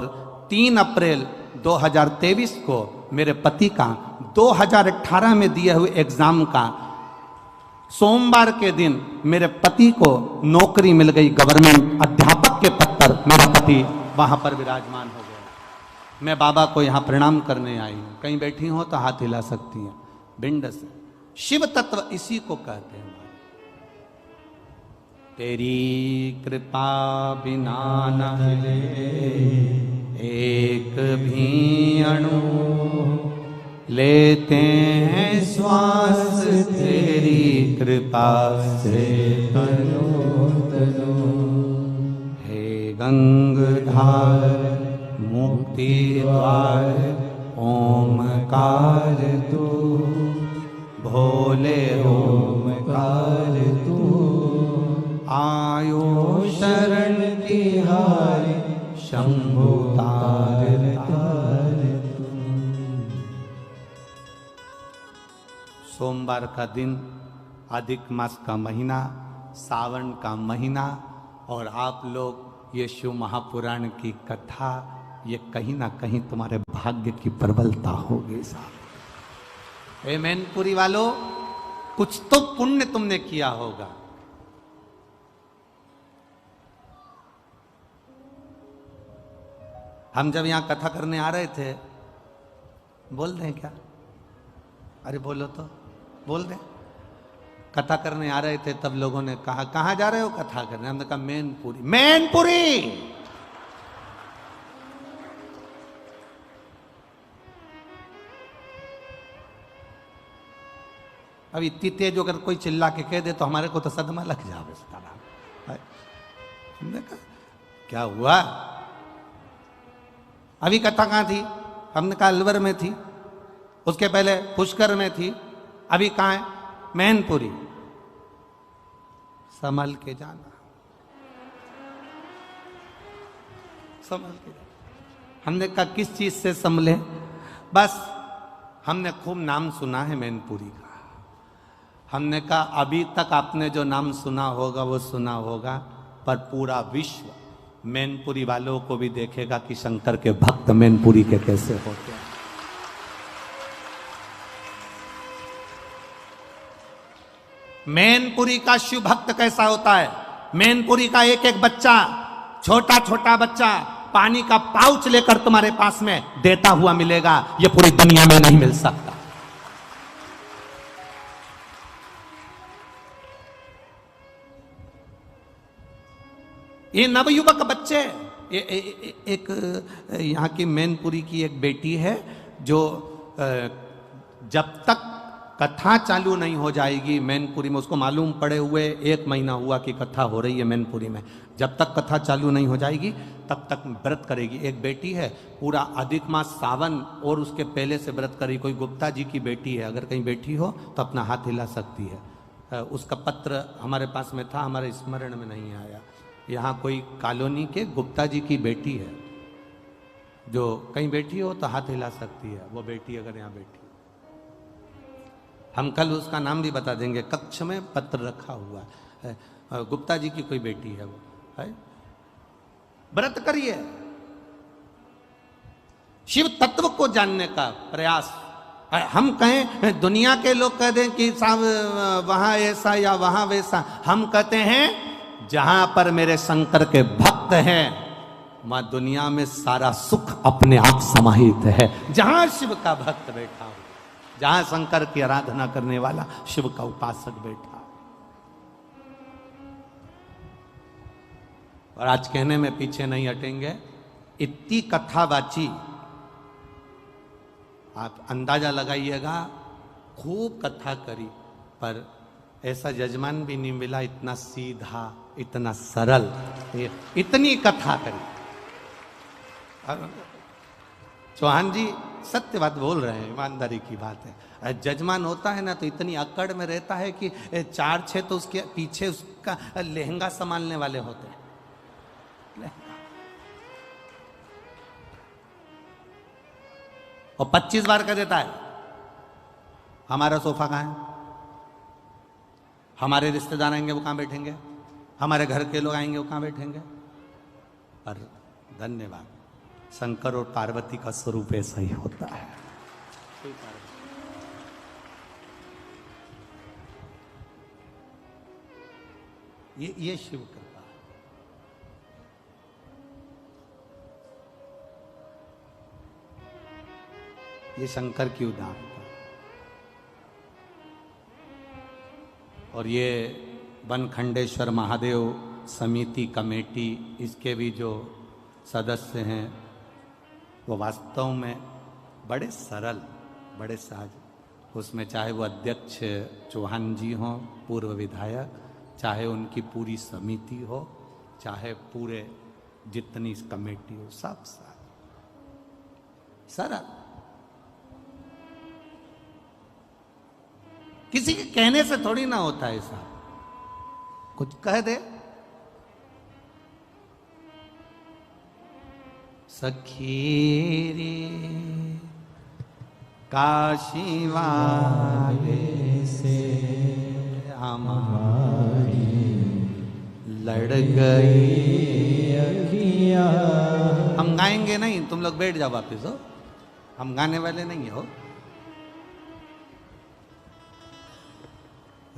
3 अप्रैल 2023 को मेरे पति का 2018 में दिए हुए एग्जाम का सोमवार के दिन मेरे पति को नौकरी मिल गई, गवर्नमेंट अध्यापक के पद पर मेरा पति वहां पर विराजमान हो गया। मैं बाबा को यहां प्रणाम करने आई हूं। कहीं बैठी हो तो हाथ हिला सकती हैं। भिंड से शिव तत्व इसी को कहते हैं। तेरी कृपा बिना न हिले एक भी अणु, लेते हैं श्वास तेरी कृपा से तनो तनो। हे गंगाधार मुक्ति द्वार ओमकार तू, भोले ओमकार तू, आयो शरण तिहारी शंभु तार तार तू। सोमवार का दिन, अधिक मास का महीना, सावन का महीना, और आप लोग ये शिव महापुराण की कथा, ये कहीं ना कहीं तुम्हारे भाग्य की प्रबलता होगी साहब। ए मैनपुरी वालों, कुछ तो पुण्य तुमने किया होगा। हम जब यहां कथा करने आ रहे थे, बोल दें क्या? अरे बोलो तो, बोल दें। कथा करने आ रहे थे तब लोगों ने कहा कहां जा रहे हो कथा करने? हमने कहा मैनपुरी। मैनपुरी अब इतनी तेज अगर कोई चिल्ला के कह दे तो हमारे को तो सदमा लग जावे। हमने कहा क्या हुआ? अभी कथा कहां थी? हमने कहा अलवर में थी, उसके पहले पुष्कर में थी, अभी कहां है? मैनपुरी। संभल के जाना, संभल के जाना। हमने कहा किस चीज से संभले? बस हमने खूब नाम सुना है मैनपुरी का। हमने कहा अभी तक आपने जो नाम सुना होगा वो सुना होगा, पर पूरा विश्व मैनपुरी वालों को भी देखेगा कि शंकर के भक्त मैनपुरी के कैसे होते हैं। मैनपुरी का शिव भक्त कैसा होता है? मैनपुरी का एक एक बच्चा, छोटा छोटा बच्चा पानी का पाउच लेकर तुम्हारे पास में देता हुआ मिलेगा। ये पूरी दुनिया में नहीं मिल सकता। ये नवयुवक बच्चे, एक यहाँ की मैनपुरी की एक बेटी है जो जब तक कथा चालू नहीं हो जाएगी मैनपुरी में, उसको मालूम पड़े हुए 1 महीना हुआ कि कथा हो रही है मैनपुरी में, जब तक कथा चालू नहीं हो जाएगी तब तक व्रत करेगी। एक बेटी है, पूरा अधिक मास सावन और उसके पहले से व्रत करेगी। कोई गुप्ता जी की बेटी है, अगर कहीं बैठी हो तो अपना हाथ हिला सकती है। उसका पत्र हमारे पास में था, हमारे स्मरण में नहीं आया। यहाँ कोई कॉलोनी के गुप्ता जी की बेटी है, जो कहीं बैठी हो तो हाथ हिला सकती है। वो बेटी अगर यहाँ बैठी, हम कल उसका नाम भी बता देंगे। कक्ष में पत्र रखा हुआ है, गुप्ता जी की कोई बेटी है, वो है। व्रत करिए, शिव तत्व को जानने का प्रयास। हम कहें, दुनिया के लोग कह दें कि साहब वहां ऐसा या वहां वैसा, हम कहते हैं जहां पर मेरे शंकर के भक्त हैं वहां दुनिया में सारा सुख अपने आप समाहित है। जहां शिव का भक्त बैठा हो, जहां शंकर की आराधना करने वाला शिव का उपासक बैठा। और आज कहने में पीछे नहीं हटेंगे, इतनी कथा बाची, आप अंदाजा लगाइएगा, खूब कथा करी, पर ऐसा जजमान भी नहीं मिला इतना सीधा, इतना सरल, इतनी कथा करी। चौहान जी सत्य बात बोल रहे हैं, ईमानदारी की बात है। जजमान होता है ना तो इतनी अकड़ में रहता है कि 4-6 तो उसके पीछे उसका लहंगा संभालने वाले होते हैं, और 25 बार कर देता है हमारा सोफा कहाँ है, हमारे रिश्तेदार आएंगे वो कहाँ बैठेंगे, हमारे घर के लोग आएंगे वो कहाँ बैठेंगे। पर धन्यवाद, शंकर और पार्वती का स्वरूप ऐसा ही होता है। ये शिव कृपा है। ये शंकर की उदारता। और ये बनखंडेश्वर महादेव समिति कमेटी, इसके भी जो सदस्य हैं वो वास्तव में बड़े सरल, बड़े सहज। उसमें चाहे वो अध्यक्ष चौहान जी हों, पूर्व विधायक, चाहे उनकी पूरी समिति हो, चाहे पूरे जितनी कमेटी हो, सब सरल। किसी के कहने से थोड़ी ना होता है ऐसा, कुछ कह दे। सखी रे काशी वाले से हमारी लड़ गई अखियां। हम गाएंगे नहीं, तुम लोग बैठ जाओ वापिस हो, हम गाने वाले नहीं हो।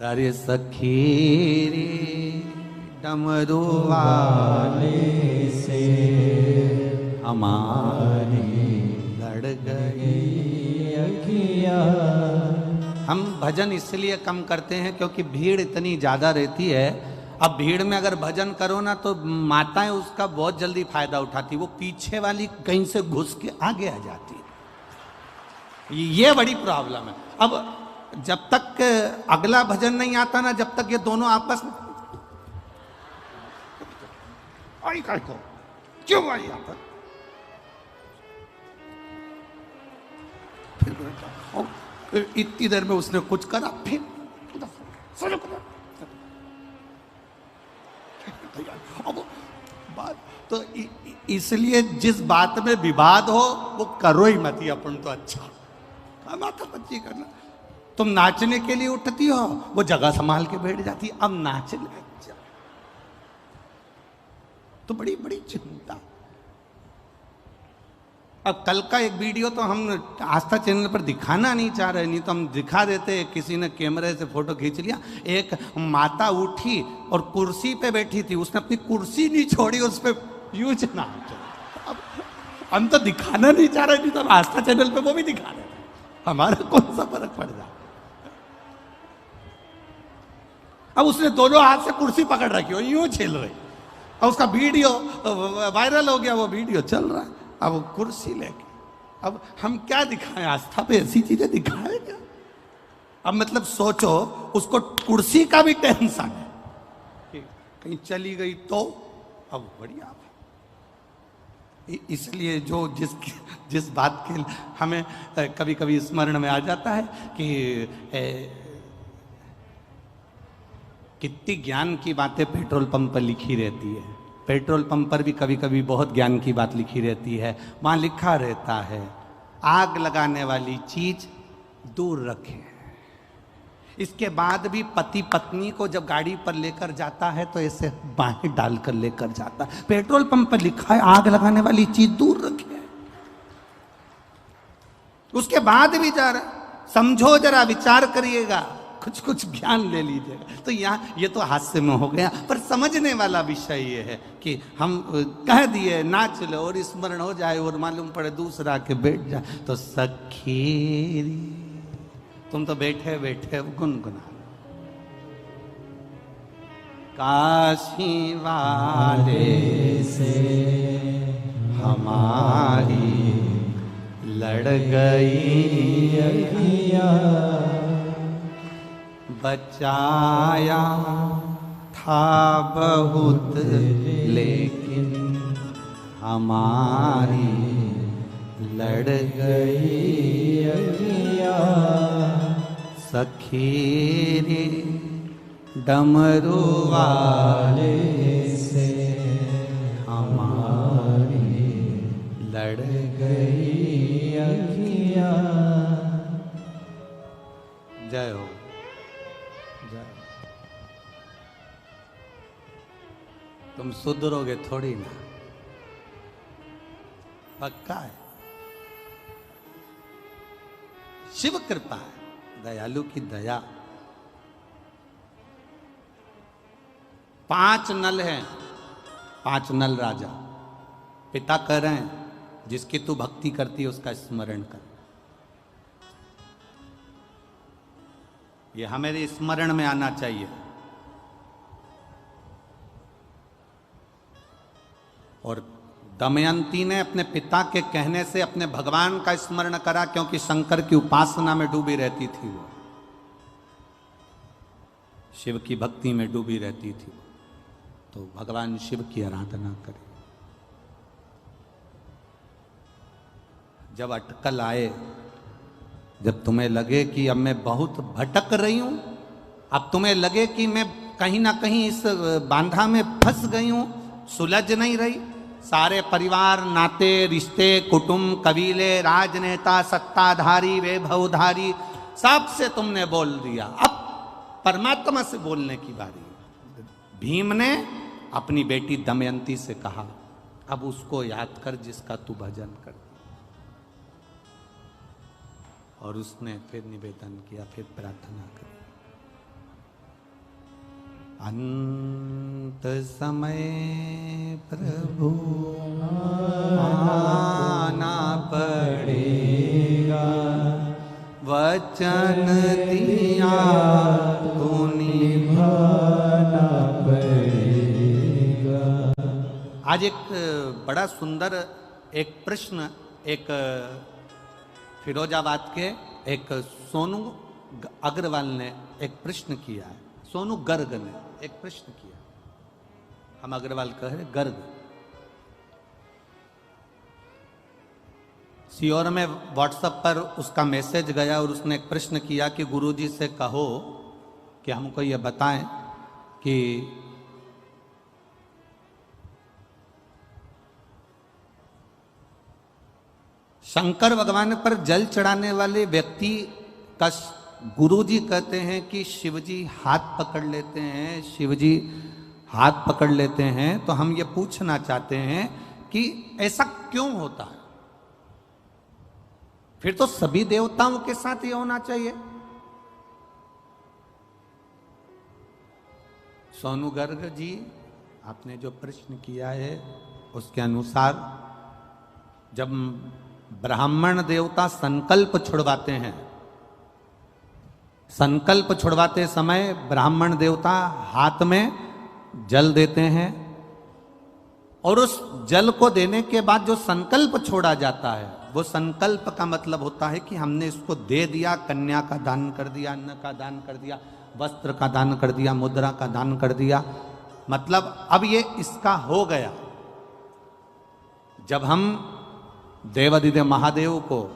अरे सखी रे डमरू वाले से हमारी लड़ गई अखियां। हम भजन इसलिए कम करते हैं क्योंकि भीड़ इतनी ज्यादा रहती है। अब भीड़ में अगर भजन करो ना तो माताएं उसका बहुत जल्दी फायदा उठाती, वो पीछे वाली कहीं से घुस के आगे आ जाती। ये बड़ी प्रॉब्लम है। अब जब तक अगला भजन नहीं आता ना, जब तक ये दोनों आपस में आई को क्यों आई यहां पर, फिर इतनी देर में उसने कुछ करा, फिर शुरू करा। अब बात तो इसलिए जिस बात में विवाद हो वो करो ही मत, अपन तो अच्छा माथा पच्ची करना। तुम नाचने के लिए उठती हो, वो जगह संभाल के बैठ जाती है। अब नाचने तो बड़ी बड़ी चिंता। अब कल का एक वीडियो तो हम आस्था चैनल पर दिखाना नहीं चाह रहे, नहीं तो हम दिखा देते। किसी ने कैमरे से फोटो खींच लिया। एक माता उठी और कुर्सी पे बैठी थी, उसने अपनी कुर्सी नहीं छोड़ी, उस पर यूज ना। अब हम तो दिखाना नहीं चाह रहे, नहीं तो हम आस्था चैनल पे वो भी दिखा रहे, हमारा कौन सा फर्क पड़ रहा। अब उसने दोनों हाथ से कुर्सी पकड़ रखी और यूं खेल रही, और उसका वीडियो वायरल हो गया, वो वीडियो चल रहा है। अब वो कुर्सी लेके, अब हम क्या दिखाएं, आस्था पे ऐसी चीजें दिखाएं क्या। अब मतलब सोचो, उसको कुर्सी का भी टेंशन है कि कहीं चली गई तो। अब बढ़िया, इसलिए जो जिस बात के हमें कभी कभी स्मरण में आ जाता है कि कितनी ज्ञान की बातें पेट्रोल पंप पर लिखी रहती है। पेट्रोल पंप पर भी कभी कभी बहुत ज्ञान की बात लिखी रहती है। वहाँ लिखा रहता है, आग लगाने वाली चीज दूर रखें। इसके बाद भी पति पत्नी को जब गाड़ी पर लेकर जाता है तो ऐसे बाहें डालकर लेकर जाता है। पेट्रोल पंप पर लिखा है आग लगाने वाली चीज दूर रखें, उसके बाद भी जा रहा। समझो जरा, विचार करिएगा, कुछ कुछ ज्ञान ले लीजिएगा। तो यहाँ ये तो हास्य में हो गया, पर समझने वाला विषय ये है कि हम कह दिए नाच लो और स्मरण हो जाए और मालूम पड़े दूसरा के बैठ जाए तो सखी तुम तो बैठे बैठे गुनगुना। काशी वाले से हमारी लड़ गई अखियां, बचाया था बहुत लेकिन हमारी लड़ गई अखियाँ सखी रे डमरू वाले से हमारी लड़ गई अखियाँ। जय हो जय। तुम सुधरोगे थोड़ी ना, पक्का है। शिव कृपा है, दयालु की दया। 5 नल हैं, 5 नल राजा। पिता कह रहे हैं जिसकी तू भक्ति करती है उसका स्मरण कर। ये हमारे स्मरण में आना चाहिए। और दमयंती ने अपने पिता के कहने से अपने भगवान का स्मरण करा, क्योंकि शंकर की उपासना में डूबी रहती थी वो, शिव की भक्ति में डूबी रहती थी, तो भगवान शिव की आराधना करे। जब अटकल आए, जब तुम्हें लगे कि अब मैं बहुत भटक रही हूं, अब तुम्हें लगे कि मैं कहीं ना कहीं इस बांधा में फंस गई हूं, सुलझ नहीं रही, सारे परिवार नाते रिश्ते कुटुंब कबीले राजनेता सत्ताधारी वैभवधारी सबसे तुमने बोल दिया, अब परमात्मा से बोलने की बारी। भीम ने अपनी बेटी दमयंती से कहा, अब उसको याद कर जिसका तू भजन कर। और उसने फिर निवेदन किया, फिर प्रार्थना करी। अंत समय प्रभु आना पड़ेगा, वचन दिया तो निभाना पड़ेगा। आज एक बड़ा सुंदर एक प्रश्न एक फिरोजाबाद के एक सोनू अग्रवाल ने एक प्रश्न किया है। सोनू गर्ग ने एक प्रश्न किया, हम अग्रवाल कह रहे गर्ग। सीओर में व्हाट्सएप पर उसका मैसेज गया और उसने एक प्रश्न किया कि गुरुजी से कहो कि हमको ये बताएं कि शंकर भगवान पर जल चढ़ाने वाले व्यक्ति का गुरुजी कहते हैं कि शिवजी हाथ पकड़ लेते हैं, शिवजी हाथ पकड़ लेते हैं। तो हम ये पूछना चाहते हैं कि ऐसा क्यों होता है? फिर तो सभी देवताओं के साथ ये होना चाहिए। सोनू गर्ग जी, आपने जो प्रश्न किया है उसके अनुसार जब ब्राह्मण देवता संकल्प छुड़वाते हैं, संकल्प छुड़वाते समय ब्राह्मण देवता हाथ में जल देते हैं और उस जल को देने के बाद जो संकल्प छोड़ा जाता है वो संकल्प का मतलब होता है कि हमने इसको दे दिया, कन्या का दान कर दिया, अन्न का दान कर दिया, वस्त्र का दान कर दिया, मुद्रा का दान कर दिया, मतलब अब ये इसका हो गया। जब हम देवाधिदेव महादेव को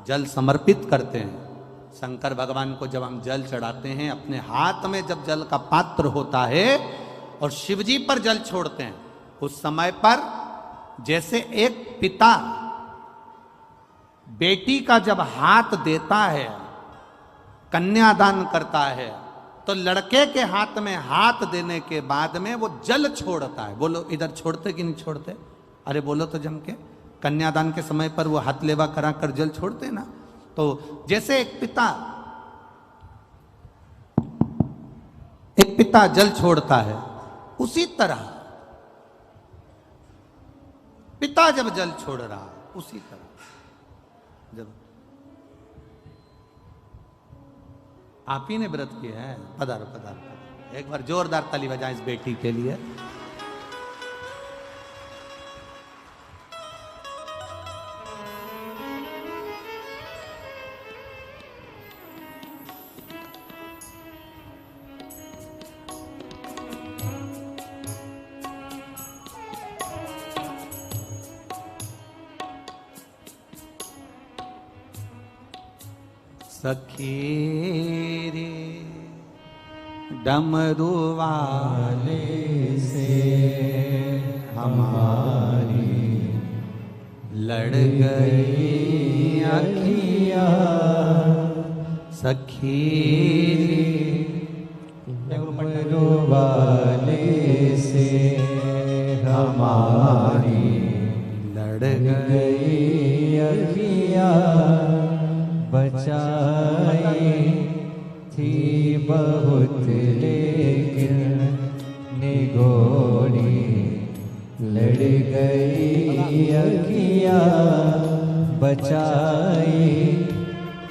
जल समर्पित करते हैं, शंकर भगवान को जब हम जल चढ़ाते हैं, अपने हाथ में जब जल का पात्र होता है और शिवजी पर जल छोड़ते हैं, उस समय पर जैसे एक पिता बेटी का जब हाथ देता है, कन्यादान करता है, तो लड़के के हाथ में हाथ देने के बाद में वो जल छोड़ता है। बोलो इधर छोड़ते कि नहीं छोड़ते? अरे बोलो तो जम के। कन्यादान के समय पर वो हाथ लेवा करा कर जल छोड़ते ना। तो जैसे एक पिता जल छोड़ता है, उसी तरह पिता जब जल छोड़ रहा है, उसी तरह जब आप ही ने व्रत किया है, पधारो पधारो पधारो। एक बार जोरदार ताली बजाएं इस बेटी के लिए। सखी रे डमरू वाले से हमारी लड़ गई अखियाँ। सखी डमरू वाले से हमारी लड़ गई अखियाँ। बचाई थी बहुत लेकिन निगोरी लड़ गई अखियाँ। बचाई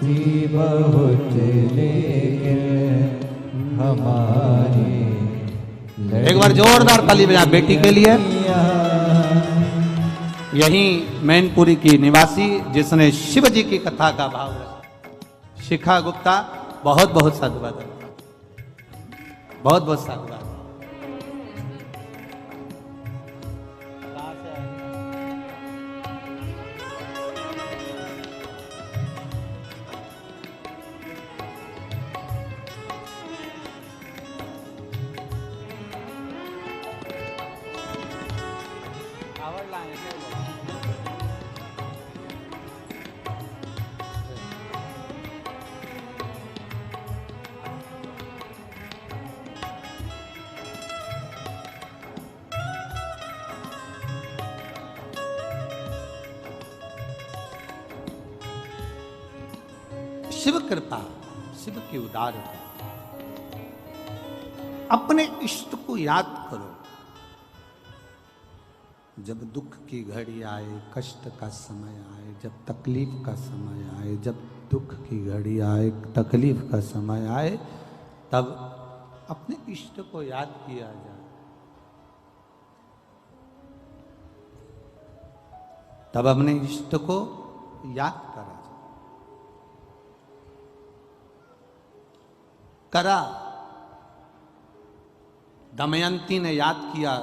थी बहुत लेकिन हमारी। एक बार जोरदार ताली बजा बेटी के लिए। यही मैनपुरी की निवासी जिसने शिव जी की कथा का भाव रखा, शिखा गुप्ता, बहुत बहुत साधुवाद, बहुत बहुत साधुवाद। शिव कृपा, शिव की उदारता। अपने इष्ट को याद करो। जब दुख की घड़ी आए, कष्ट का समय आए, जब तकलीफ का समय आए, जब दुख की घड़ी आए, तकलीफ का समय आए, तब अपने इष्ट को याद किया जाए। तब अपने इष्ट को याद करा जाए। करा, दमयंती ने याद किया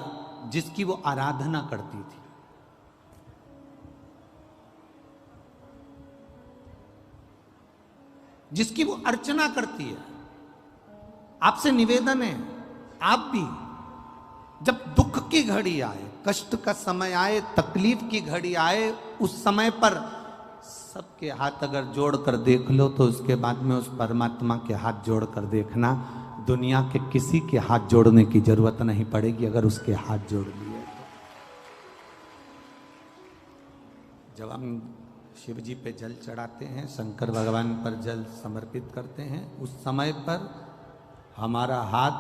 जिसकी वो आराधना करती थी। जिसकी वो अर्चना करती है। आपसे निवेदन है, आप भी जब दुख की घड़ी आए, कष्ट का समय आए, तकलीफ की घड़ी आए, उस समय पर सबके हाथ अगर जोड़ कर देख लो तो उसके बाद में उस परमात्मा के हाथ जोड़ कर देखना। दुनिया के किसी के हाथ जोड़ने की जरूरत नहीं पड़ेगी अगर उसके हाथ जोड़ लिए तो। जब हम शिव जी पे जल चढ़ाते हैं, शंकर भगवान पर जल समर्पित करते हैं, उस समय पर हमारा हाथ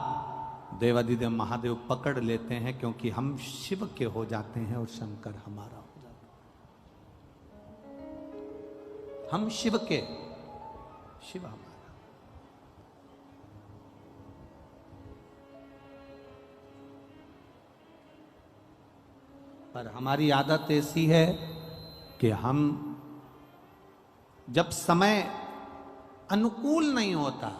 देवादिदेव महादेव पकड़ लेते हैं, क्योंकि हम शिव के हो जाते हैं और शंकर हमारा हो जाता है। हम शिव के, शिव हमारा। पर हमारी आदत ऐसी है कि हम जब समय अनुकूल नहीं होता,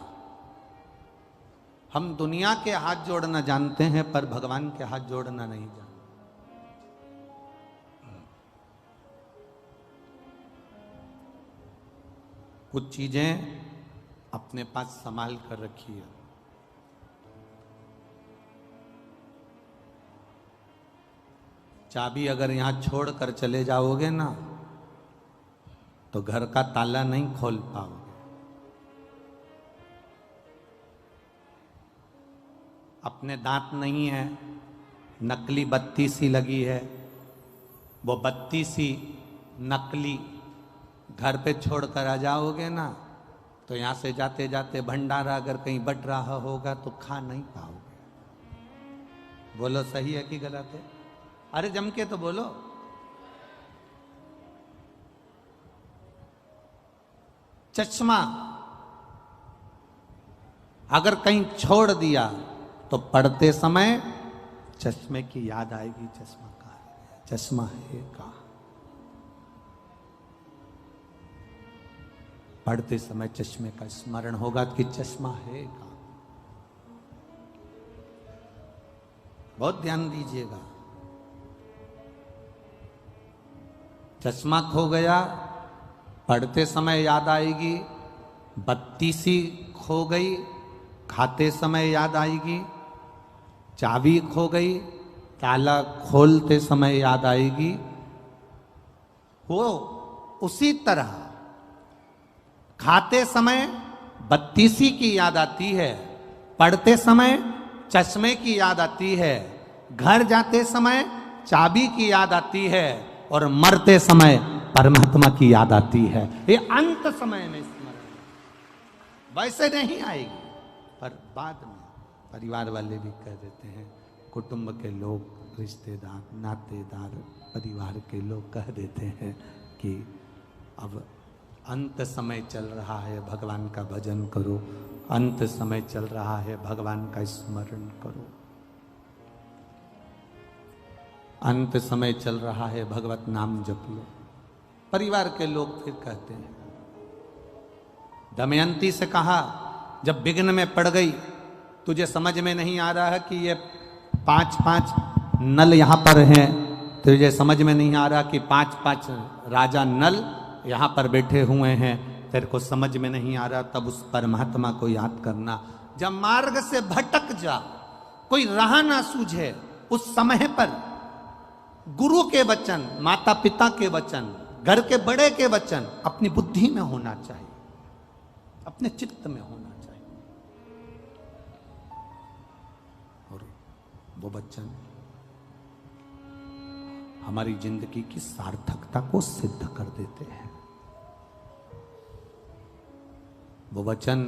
हम दुनिया के हाथ जोड़ना जानते हैं पर भगवान के हाथ जोड़ना नहीं जानते। कुछ चीजें अपने पास संभाल कर रखिए। चाबी अगर यहां छोड़ कर चले जाओगे ना तो घर का ताला नहीं खोल पाओगे। अपने दांत नहीं है, नकली बत्ती सी लगी है, वो बत्ती सी नकली घर पे छोड़कर आ जाओगे ना तो यहां से जाते जाते भंडारा अगर कहीं बट रहा होगा तो खा नहीं पाओगे। बोलो सही है कि गलत है? अरे जम के तो बोलो। चश्मा अगर कहीं छोड़ दिया तो पढ़ते समय चश्मे की याद आएगी। चश्मा कहाँ है? चश्मा है कहाँ? पढ़ते समय चश्मे का स्मरण होगा कि चश्मा है कहाँ। बहुत ध्यान दीजिएगा। चश्मा खो गया, पढ़ते समय याद आएगी, बत्ती सी खो गई, खाते समय याद आएगी। चाबी खो गई, ताला खोलते समय याद आएगी। वो उसी तरह खाते समय बत्तीसी की याद आती है, पढ़ते समय चश्मे की याद आती है, घर जाते समय चाबी की याद आती है, और मरते समय परमात्मा की याद आती है। ये अंत समय में स्मरण, वैसे नहीं आएगी, पर बाद में परिवार वाले भी कह देते हैं, कुटुंब के लोग, रिश्तेदार, नातेदार, परिवार के लोग कह देते हैं कि अब अंत समय चल रहा है, भगवान का भजन करो, अंत समय चल रहा है, भगवान का स्मरण करो, अंत समय चल रहा है, भगवत नाम जप लो। परिवार के लोग फिर कहते हैं, दमयंती से कहा, जब विघ्न में पड़ गई, तुझे समझ में नहीं आ रहा है कि ये 5-5 नल यहां पर हैं, तुझे समझ में नहीं आ रहा कि 5-5 राजा नल यहां पर बैठे हुए हैं, तेरे को समझ में नहीं आ रहा, तब उस परमात्मा को याद करना। जब मार्ग से भटक जा, कोई राह ना सूझे, उस समय पर गुरु के वचन, माता पिता के वचन, घर के बड़े के वचन अपनी बुद्धि में होना चाहिए, अपने चित्त में होना चाहिए, और वो वचन हमारी जिंदगी की सार्थकता को सिद्ध कर देते हैं। वो वचन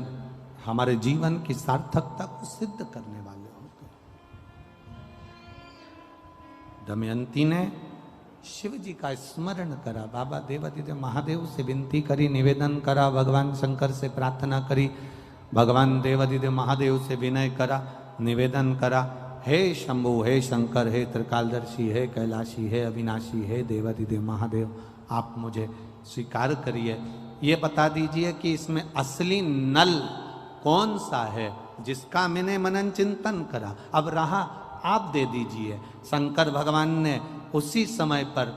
हमारे जीवन की सार्थकता को सिद्ध करने वाले होते हैं। दमयंती ने शिव जी का स्मरण करा, बाबा देवादिदेव महादेव से विनती करी, निवेदन करा, भगवान शंकर से प्रार्थना करी, भगवान देवादिदेव महादेव से विनय करा, निवेदन करा, हे शंभु, हे शंकर, हे त्रिकालदर्शी, हे कैलाशी, हे अविनाशी, हे देवादिदेव महादेव, आप मुझे स्वीकार करिए, ये बता दीजिए कि इसमें असली नल कौन सा है जिसका मैंने मनन चिंतन करा, अब रहा आप दे दीजिए। शंकर भगवान ने उसी समय पर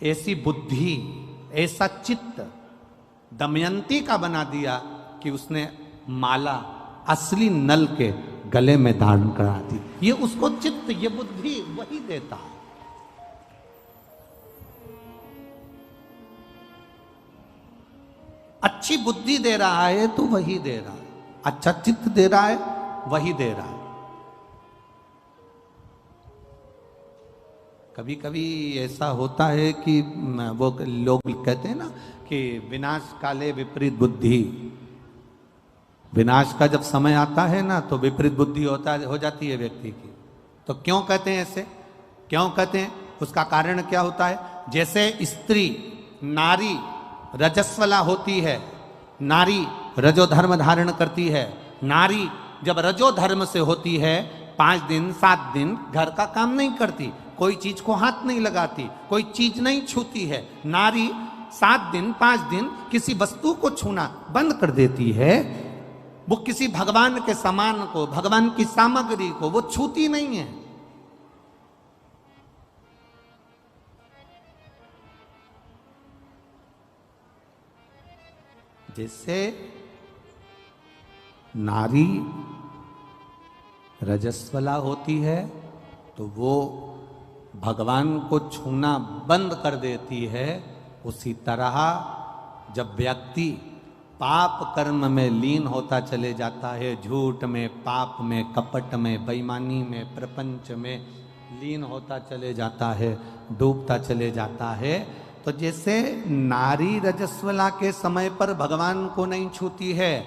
ऐसी बुद्धि, ऐसा चित्त दमयंती का बना दिया कि उसने माला असली नल के गले में धारण करा दी। ये उसको चित्त, ये बुद्धि वही देता है। अच्छी बुद्धि दे रहा है तो वही दे रहा है, अच्छा चित्त दे रहा है वही दे रहा है। कभी कभी ऐसा होता है कि वो लोग कहते हैं ना कि विनाश काले विपरीत बुद्धि, विनाश का जब समय आता है ना तो विपरीत बुद्धि हो जाती है व्यक्ति की। तो क्यों कहते हैं ऐसे, क्यों कहते हैं, उसका कारण क्या होता है? जैसे स्त्री, नारी रजस्वला होती है, नारी रजोधर्म धारण करती है, नारी जब रजोधर्म से होती है 5 दिन 7 दिन घर का काम नहीं करती, कोई चीज को हाथ नहीं लगाती, कोई चीज नहीं छूती है। नारी 7 दिन 5 दिन किसी वस्तु को छूना बंद कर देती है, वो किसी भगवान के सामान को, भगवान की सामग्री को वो छूती नहीं है। जैसे नारी रजस्वला होती है तो वो भगवान को छूना बंद कर देती है, उसी तरह जब व्यक्ति पाप कर्म में लीन होता चले जाता है, झूठ में, पाप में, कपट में, बेईमानी में, प्रपंच में लीन होता चले जाता है, डूबता चले जाता है, तो जैसे नारी रजस्वला के समय पर भगवान को नहीं छूती है,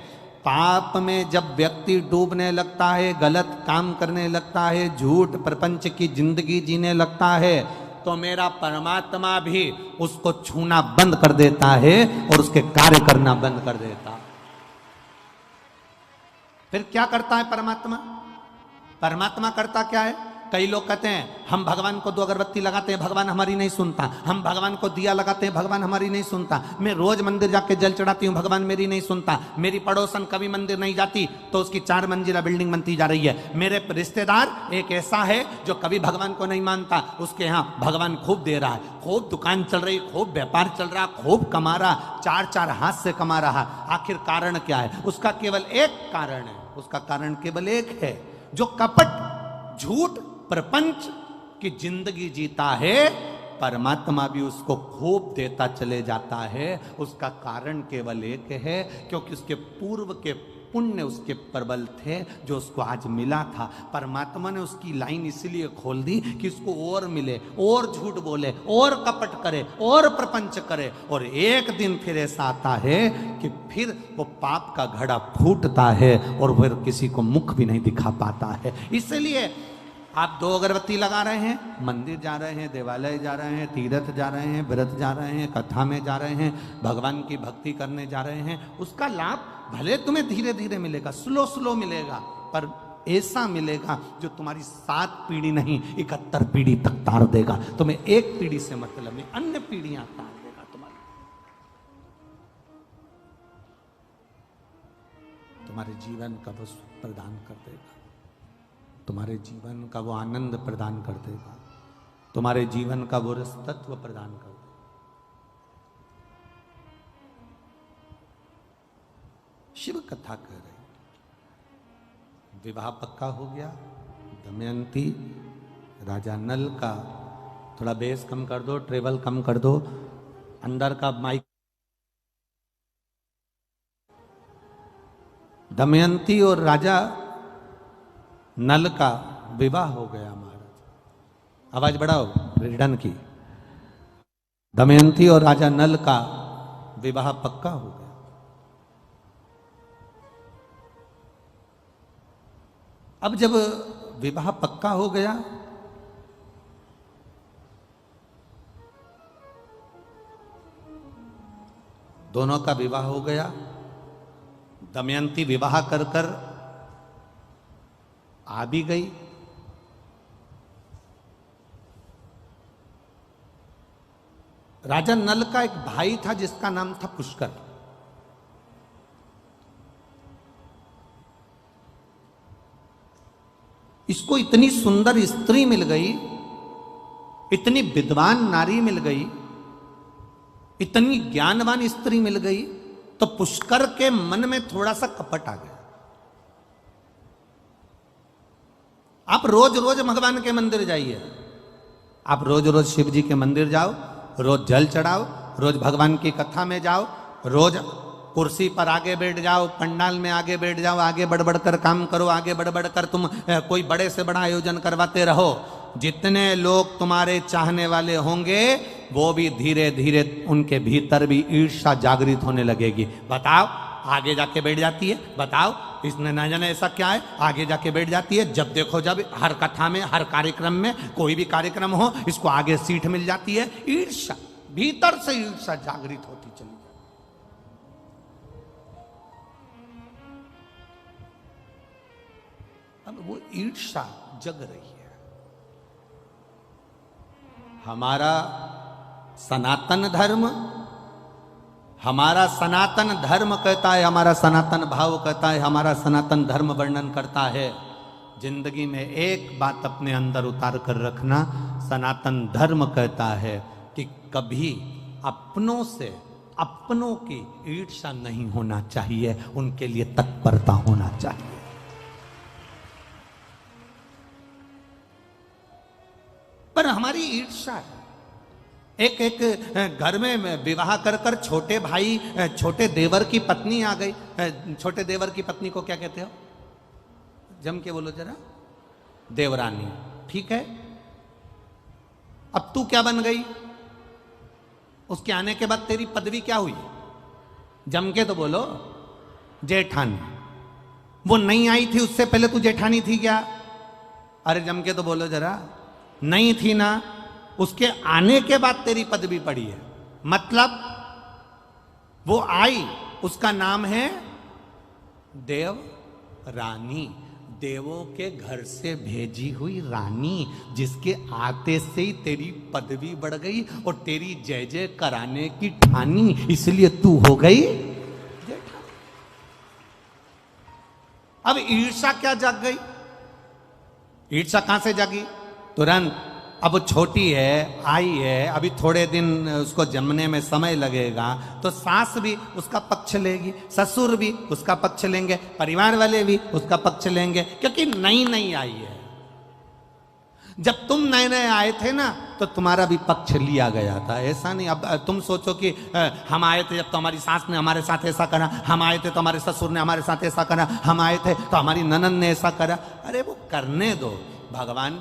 पाप में जब व्यक्ति डूबने लगता है, गलत काम करने लगता है, झूठ प्रपंच की जिंदगी जीने लगता है, तो मेरा परमात्मा भी उसको छूना बंद कर देता है और उसके कार्य करना बंद कर देता। फिर क्या करता है परमात्मा? परमात्मा करता क्या है? कई लोग कहते हैं हम भगवान को 2 अगरबत्ती लगाते हैं, भगवान हमारी नहीं सुनता। हम भगवान को दिया लगाते हैं, भगवान हमारी नहीं सुनता। मैं रोज मंदिर जाके जल चढ़ाती हूँ, भगवान मेरी नहीं सुनता। मेरी पड़ोसन कभी मंदिर नहीं जाती तो उसकी 4 मंजिला बिल्डिंग बनती जा रही है। मेरे रिश्तेदार एक ऐसा है जो कभी भगवान को नहीं मानता, उसके यहाँ भगवान खूब दे रहा है, खूब दुकान चल रही, खूब व्यापार चल रहा, खूब कमा रहा, 4 हाथ से कमा रहा। आखिर कारण क्या है? उसका केवल एक कारण है, उसका कारण केवल एक है, जो कपट झूठ प्रपंच की जिंदगी जीता है, परमात्मा भी उसको खूब देता चले जाता है। उसका कारण केवल एक है, क्योंकि उसके पूर्व के पुण्य उसके प्रबल थे जो उसको आज मिला था। परमात्मा ने उसकी लाइन इसलिए खोल दी कि उसको और मिले, और झूठ बोले, और कपट करे, और प्रपंच करे। और एक दिन फिर ऐसा आता है कि फिर वो पाप का घड़ा फूटता है और फिर किसी को मुख भी नहीं दिखा पाता है। इसलिए आप 2 अगरबत्ती लगा रहे हैं, मंदिर जा रहे हैं, देवालय जा रहे हैं, तीर्थ जा रहे हैं, व्रत जा रहे हैं, कथा में जा रहे हैं, भगवान की भक्ति करने जा रहे हैं, उसका लाभ भले तुम्हें धीरे धीरे मिलेगा, स्लो मिलेगा, पर ऐसा मिलेगा जो तुम्हारी 7 पीढ़ी नहीं 71 पीढ़ी तक तार देगा। तुम्हें एक पीढ़ी से मतलब नहीं, अन्य पीढ़ियां तार देगा तुम्हारे जीवन का वो सुख प्रदान कर देगा, तुम्हारे जीवन का वो आनंद प्रदान कर देगा, तुम्हारे जीवन का वो रस तत्व प्रदान कर देगा। शिव कथा कह रही, विवाह पक्का हो गया। दमयंती राजा नल का, थोड़ा बेस कम कर दो, ट्रेवल कम कर दो, अंदर का माइक। दमयंती और राजा नल का विवाह हो गया महाराज। आवाज बढ़ाओ रिटर्न की। दमयंती और राजा नल का विवाह पक्का हो गया। अब जब विवाह पक्का हो गया, दोनों का विवाह हो गया, दमयंती विवाह कर कर आ भी गई। राजा नल का एक भाई था जिसका नाम था पुष्कर। इसको इतनी सुंदर स्त्री मिल गई, इतनी विद्वान नारी मिल गई, इतनी ज्ञानवान स्त्री मिल गई, तो पुष्कर के मन में थोड़ा सा कपट आ गया। आप रोज रोज भगवान के मंदिर जाइए, आप रोज रोज शिव जी के मंदिर जाओ, रोज जल चढ़ाओ, रोज भगवान की कथा में जाओ, रोज कुर्सी पर आगे बैठ जाओ, पंडाल में आगे बैठ जाओ, आगे बढ़ बढ़ कर काम करो, आगे बढ़ बढ़ कर तुम कोई बड़े से बड़ा आयोजन करवाते रहो। जितने लोग तुम्हारे चाहने वाले होंगे वो भी धीरे धीरे उनके भीतर भी ईर्ष्या जागृत होने लगेगी। बताओ, आगे जाके बैठ जाती है, बताओ इसने ना जाने ऐसा क्या है, आगे जाके बैठ जाती है। जब देखो जब हर कथा में, हर कार्यक्रम में, कोई भी कार्यक्रम हो, इसको आगे सीट मिल जाती है। ईर्ष्या, भीतर से ईर्ष्या जागृत होती चली। अब वो ईर्ष्या जग रही है। हमारा सनातन धर्म, हमारा सनातन धर्म कहता है, हमारा सनातन भाव कहता है, हमारा सनातन धर्म वर्णन करता है, जिंदगी में एक बात अपने अंदर उतार कर रखना। सनातन धर्म कहता है कि कभी अपनों से अपनों की ईर्ष्या नहीं होना चाहिए, उनके लिए तत्परता होना चाहिए। पर हमारी ईर्ष्या है। एक घर में विवाह कर कर छोटे भाई, छोटे देवर की पत्नी आ गई। छोटे देवर की पत्नी को क्या कहते हो? जम के बोलो जरा। देवरानी। ठीक है, अब तू क्या बन गई? उसके आने के बाद तेरी पदवी क्या हुई? जम के तो बोलो। जेठानी। वो नहीं आई थी उससे पहले तू जेठानी थी क्या? अरे जम के तो बोलो जरा। नहीं थी ना। उसके आने के बाद तेरी पदवी पड़ी है, मतलब वो आई, उसका नाम है देव रानी। देवों के घर से भेजी हुई रानी, जिसके आते से ही तेरी पदवी बढ़ गई और तेरी जय जय कराने की ठानी, इसलिए तू हो गई। अब ईर्षा क्या जाग गई? ईर्षा कहां से जागी? तुरंत अब वो छोटी है, आई है, अभी थोड़े दिन उसको जमने में समय लगेगा, तो सास भी उसका पक्ष लेगी, ससुर भी उसका पक्ष लेंगे, परिवार वाले भी उसका पक्ष लेंगे, क्योंकि नई नई आई है। जब तुम नए नए आए थे ना, तो तुम्हारा भी पक्ष लिया गया था। ऐसा नहीं अब तुम सोचो कि हम आए थे जब तो हमारी सास ने हमारे साथ ऐसा करा, हम आए थे तो हमारे ससुर ने हमारे साथ ऐसा करा, हम आए थे तो हमारी ननद ने ऐसा करा। अरे वो करने दो भगवान।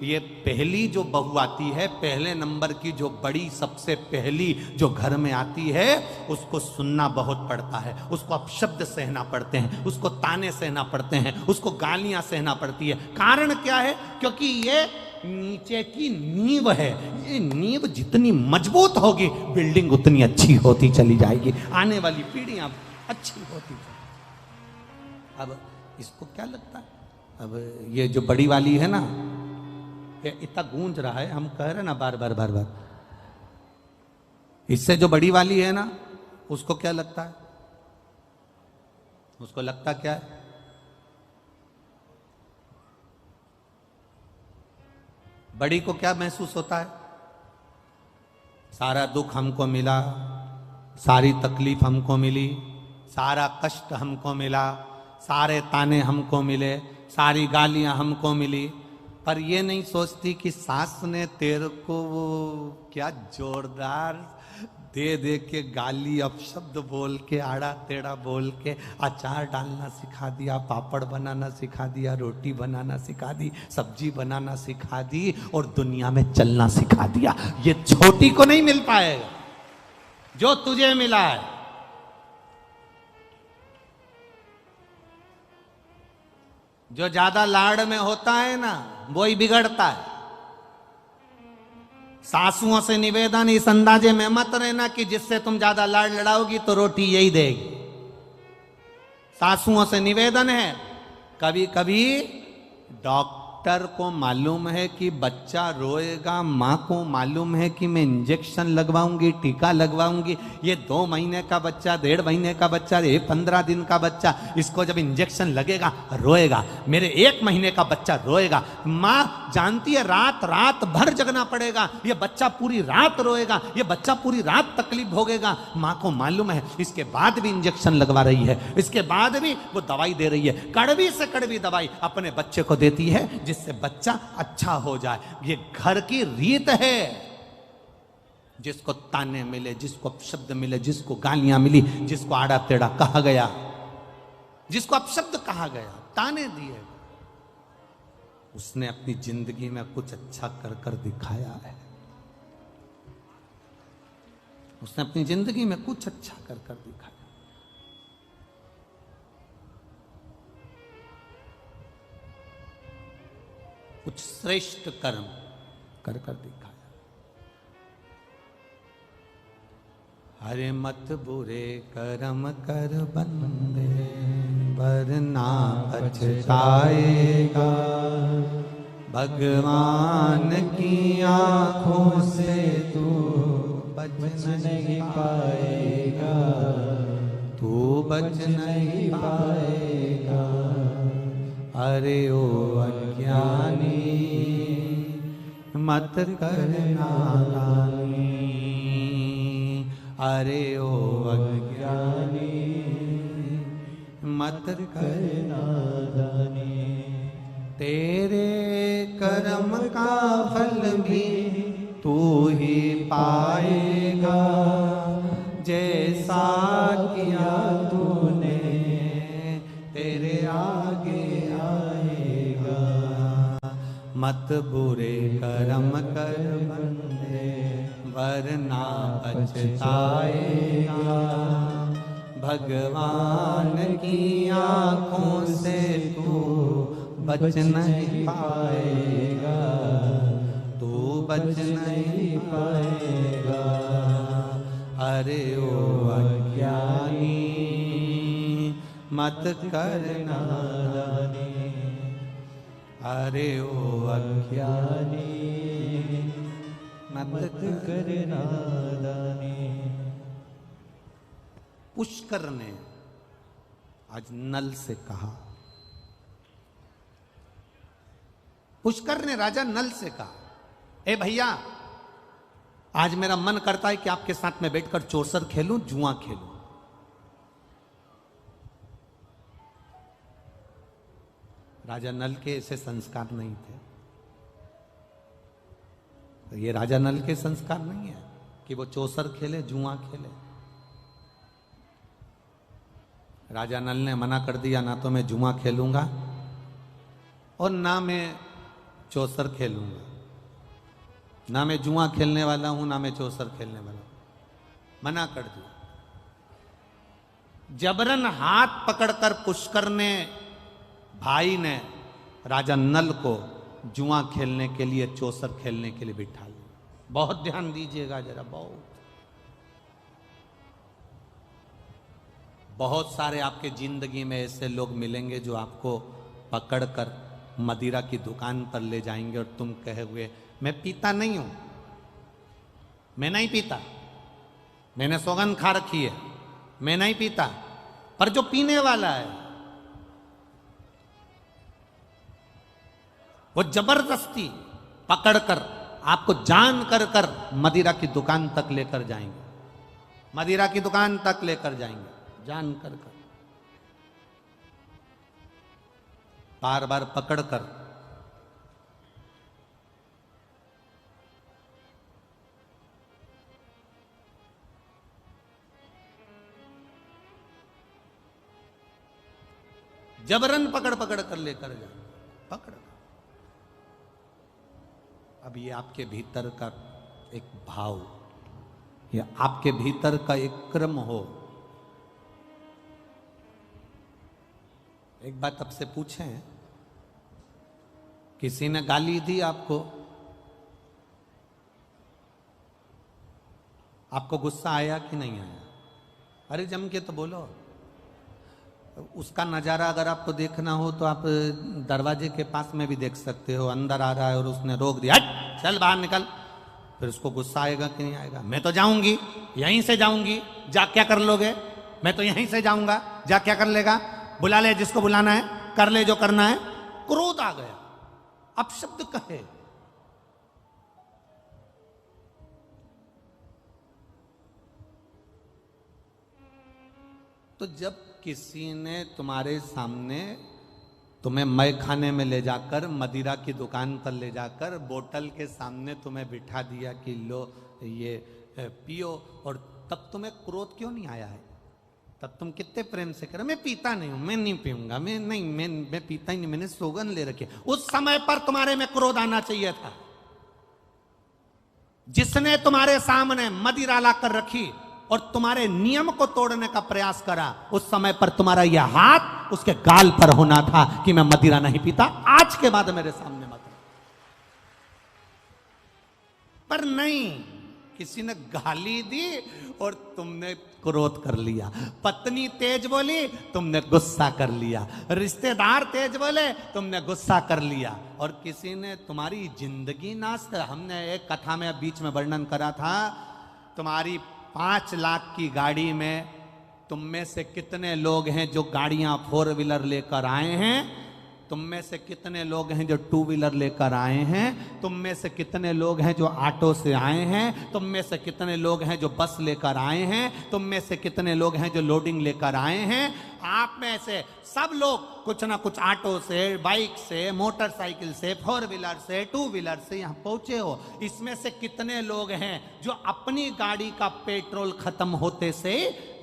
ये पहली जो बहू आती है, पहले नंबर की जो बड़ी सबसे पहली जो घर में आती है, उसको सुनना बहुत पड़ता है, उसको अपशब्द सहना पड़ते हैं, उसको ताने सहना पड़ते हैं, उसको गालियां सहना पड़ती है। कारण क्या है? क्योंकि ये नीचे की नींव है। ये नींव जितनी मजबूत होगी, बिल्डिंग उतनी अच्छी होती चली जाएगी, आने वाली पीढ़ियां अच्छी होती जाएगी। अब इसको क्या लगता है? अब ये जो बड़ी वाली है ना, ये इतना गूंज रहा है, हम कह रहे ना बार बार बार बार, इससे जो बड़ी वाली है ना, उसको क्या लगता है? उसको लगता क्या है? बड़ी को क्या महसूस होता है? सारा दुख हमको मिला, सारी तकलीफ हमको मिली, सारा कष्ट हमको मिला, सारे ताने हमको मिले, सारी गालियां हमको मिली, पर ये नहीं सोचती कि सास ने तेरे को वो क्या जोरदार दे दे के गाली अपशब्द बोल के, आड़ा टेढ़ा बोल के अचार डालना सिखा दिया, पापड़ बनाना सिखा दिया, रोटी बनाना सिखा दी, सब्जी बनाना सिखा दी और दुनिया में चलना सिखा दिया। ये छोटी को नहीं मिल पाएगा जो तुझे मिला है। जो ज्यादा लाड़ में होता है ना, वो ही बिगड़ता है। सासुओं से निवेदन इस अंदाजे में मत रहना कि जिससे तुम ज्यादा लाड़ लड़ाओगी तो रोटी यही देगी। सासुओं से निवेदन है, कभी कभी डॉक्टर को मालूम है कि बच्चा रोएगा, माँ को मालूम है कि मैं इंजेक्शन लगवाऊंगी, टीका लगवाऊंगी, ये 2 महीने का बच्चा, 1.5 महीने का बच्चा, ये 15 दिन का बच्चा, इसको जब इंजेक्शन लगेगा रोएगा, मेरे 1 महीने का बच्चा रोएगा। माँ जानती है रात रात भर जगना पड़ेगा, ये बच्चा पूरी रात रोएगा, ये बच्चा पूरी रात तकलीफ भोगेगा। माँ को मालूम है, इसके बाद भी इंजेक्शन लगवा रही है, इसके बाद भी वो दवाई दे रही है, कड़वी से कड़वी दवाई अपने बच्चे को देती है जिससे बच्चा अच्छा हो जाए। ये घर की रीत है। जिसको ताने मिले, जिसको अपशब्द मिले, जिसको गालियां मिली, जिसको आड़ा टेढ़ा कहा गया, जिसको अपशब्द कहा गया, ताने दिए, उसने अपनी जिंदगी में कुछ अच्छा कर कर दिखाया है। उसने अपनी जिंदगी में कुछ अच्छा कर कर दिखाया। कुछ श्रेष्ठ कर्म कर कर दिखाया। हरे मत बुरे कर्म कर बंदे, वरना पछताएगा। भगवान की आंखों से तू बच नहीं पाएगा, तू बच नहीं पाएगा। अरे ओ अज्ञानी मत करना नादानी, अरे ओ अज्ञानी मत करना नादानी। तेरे कर्म का फल भी तू ही पाएगा, जैसा किया तूने तेरे आगे आएगा। मत बुरे कर्म कर बंदे, वरना पछताएगा। भगवान की आंखों से तू बच नहीं पाएगा, तू बच नहीं पाएगा। अरे ओ अज्ञानी मत करना नादानी। अरे ओ अज्ञानी मत कर नादानी। पुष्कर ने आज नल से कहा, पुष्कर ने राजा नल से कहा, ए भैया आज मेरा मन करता है कि आपके साथ में बैठकर चौसर खेलूं, जुआ खेलूं। राजा नल के ऐसे संस्कार नहीं थे। तो ये राजा नल के संस्कार नहीं है कि वो चौसर खेले, जुआ खेले। राजा नल ने मना कर दिया, ना तो मैं जुआ खेलूंगा और ना मैं चौसर खेलूंगा। ना मैं जुआ खेलने वाला हूं, ना मैं चौसर खेलने वाला हूं। मना कर दिया। जबरन हाथ पकड़कर पुष्कर ने, भाई ने राजा नल को जुआ खेलने के लिए, चौसर खेलने के लिए बिठा लिया। बहुत ध्यान दीजिएगा जरा, बहुत सारे आपके जिंदगी में ऐसे लोग मिलेंगे जो आपको पकड़कर मदिरा की दुकान पर ले जाएंगे और तुम कहे हुए, मैं पीता नहीं हूं, मैं नहीं पीता, मैंने सौगंध खा रखी है, मैं नहीं पीता। पर जो पीने वाला है वो जबरदस्ती पकड़कर आपको जान कर कर मदिरा की दुकान तक लेकर जाएंगे, मदिरा की दुकान तक लेकर जाएंगे जान कर कर, बार बार पकड़कर। जबरन पकड़ पकड़ कर लेकर जाएंगे, पकड़। अब ये आपके भीतर का एक भाव, या आपके भीतर का एक क्रम हो। एक बात आपसे पूछें, किसी ने गाली दी आपको, आपको गुस्सा आया कि नहीं आया? अरे जम के तो बोलो। उसका नज़ारा अगर आपको देखना हो तो आप दरवाजे के पास में भी देख सकते हो। अंदर आ रहा है और उसने रोक दिया, हट चल बाहर निकल, फिर उसको गुस्सा आएगा कि नहीं आएगा? मैं तो जाऊंगी, यहीं से जाऊंगी। जा क्या कर लोगे? मैं तो यहीं से जाऊंगा। जा क्या कर लेगा? बुला ले जिसको बुलाना है, कर ले जो करना है। क्रोध आ गया, अपशब्द कहे। तो जब किसी ने तुम्हारे सामने तुम्हें मय खाने में ले जाकर, मदिरा की दुकान पर ले जाकर, बोतल के सामने तुम्हें बिठा दिया कि लो ये पियो, और तब तुम्हें क्रोध क्यों नहीं आया है? तब तुम कितने प्रेम से कह रहे, मैं पीता नहीं हूं, मैं नहीं पीऊंगा, मैं पीता ही नहीं, मैंने सौगंध ले रखी। उस समय पर तुम्हारे में क्रोध आना चाहिए था। जिसने तुम्हारे सामने मदिरा ला कर रखी और तुम्हारे नियम को तोड़ने का प्रयास करा, उस समय पर तुम्हारा यह हाथ उसके गाल पर होना था कि मैं मदिरा नहीं पीता, आज के बाद मेरे सामने मत। पर नहीं, किसी ने गाली दी और तुमने क्रोध कर लिया। पत्नी तेज बोली, तुमने गुस्सा कर लिया। रिश्तेदार तेज बोले, तुमने गुस्सा कर लिया। और किसी ने तुम्हारी जिंदगी नाश। हमने एक कथा में बीच में वर्णन करा था, तुम्हारी 5 लाख की गाड़ी में तुम में से कितने लोग हैं जो गाड़ियां 4 व्हीलर लेकर आए हैं? तुम में से कितने लोग हैं जो 2 व्हीलर लेकर आए हैं? तुम में से कितने लोग हैं जो ऑटो से आए हैं? तुम में से कितने लोग हैं जो बस लेकर आए हैं? तुम में से कितने लोग हैं जो लोडिंग लेकर आए हैं? आप में से सब लोग कुछ ना कुछ ऑटो से, बाइक से, मोटरसाइकिल से, 4 व्हीलर से, 2 व्हीलर से यहाँ पहुंचे हो। इसमें से कितने लोग हैं जो अपनी गाड़ी का पेट्रोल खत्म होते से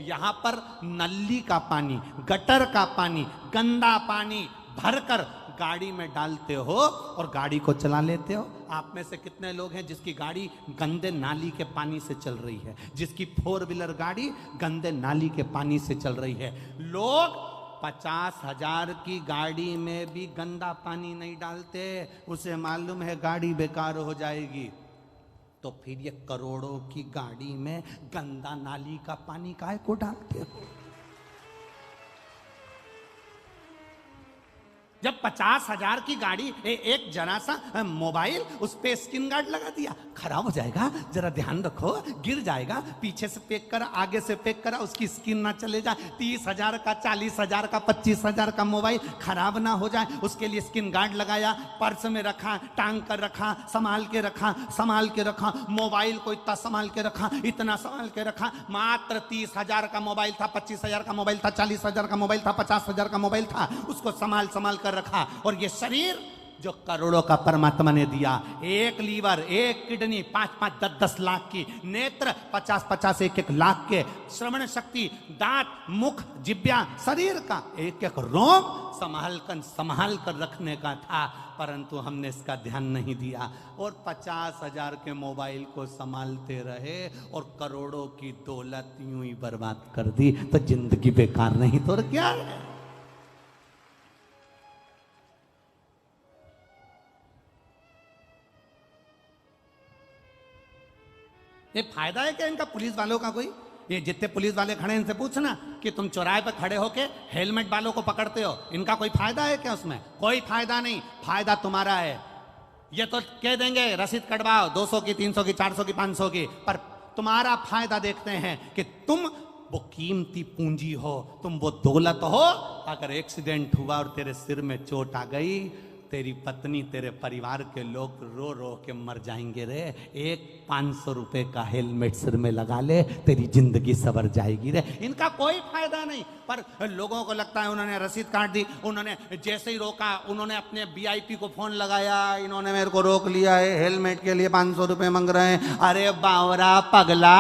यहाँ पर नली का पानी, गटर का पानी, गंदा पानी भरकर गाड़ी में डालते हो और गाड़ी को चला लेते हो? आप में से कितने लोग हैं जिसकी गाड़ी गंदे नाली के पानी से चल रही है, जिसकी 4 व्हीलर गाड़ी गंदे नाली के पानी से चल रही है? लोग 50,000 की गाड़ी में भी गंदा पानी नहीं डालते, उसे मालूम है गाड़ी बेकार हो जाएगी। तो फिर ये करोड़ों की गाड़ी में गंदा नाली का पानी काहे को डालते हो? जब 50,000 की गाड़ी एक जरा सा मोबाइल उस पे स्क्रीन गार्ड लगा दिया, खराब हो जाएगा, जरा ध्यान रखो, गिर जाएगा, पीछे से पैक करा, आगे से पैक करा, उसकी स्क्रीन ना चले जाए, 30,000 का, 40,000 का, 25,000 का मोबाइल खराब ना हो जाए, उसके लिए स्क्रीन गार्ड लगाया, पर्स में रखा, टांग कर रखा, संभाल के रखा, मोबाइल को इतना संभाल के रखा, इतना संभाल के रखा। मात्र 30,000 का मोबाइल था, 25,000 का मोबाइल था, 40,000 का मोबाइल था, 50,000 का मोबाइल था, उसको संभाल कर रखा। और ये शरीर जो करोड़ों का परमात्मा ने दिया, एक लीवर, एक किडनी, 5-5, 10-10 लाख की, नेत्र 50-50, 1-1 लाख के, श्रवण शक्ति, दांत, मुख, जिब्या, शरीर का एक एक रोम संभाल कर रखने का था, परंतु हमने इसका ध्यान नहीं दिया और 50,000 के मोबाइल को संभालते रहे और करोड़ों की दौलत यूं ही बर्बाद कर दी। तो जिंदगी बेकार नहीं तो और क्या है? ये फायदा है क्या इनका पुलिस वालों का? कोई ये जितने पुलिस वाले खड़े इनसे पूछना कि तुम चौराहे पर खड़े होके हेलमेट वालों को पकड़ते हो, इनका कोई फायदा है क्या? उसमें कोई फायदा नहीं। फायदा तुम्हारा है। ये तो कह देंगे रसीद कटवाओ 200 की, 300 की, 400 की, 500 की, पर तुम्हारा फायदा देखते हैं कि तुम वो कीमती पूंजी हो, तुम वो दौलत हो। अगर एक्सीडेंट हुआ और तेरे सिर में चोट आ गई, तेरी पत्नी, तेरे परिवार के लोग रो रो के मर जाएंगे रे। एक 500 रुपए का हेलमेट सिर में लगा ले, तेरी जिंदगी सवर जाएगी रे। इनका कोई फायदा नहीं, पर लोगों को लगता है उन्होंने रसीद काट दी, उन्होंने जैसे ही रोका, उन्होंने अपने VIP को फोन लगाया, इन्होंने मेरे को रोक लिया है, हेलमेट के लिए 500 रुपए मांग रहे हैं। अरे बावरा पगला,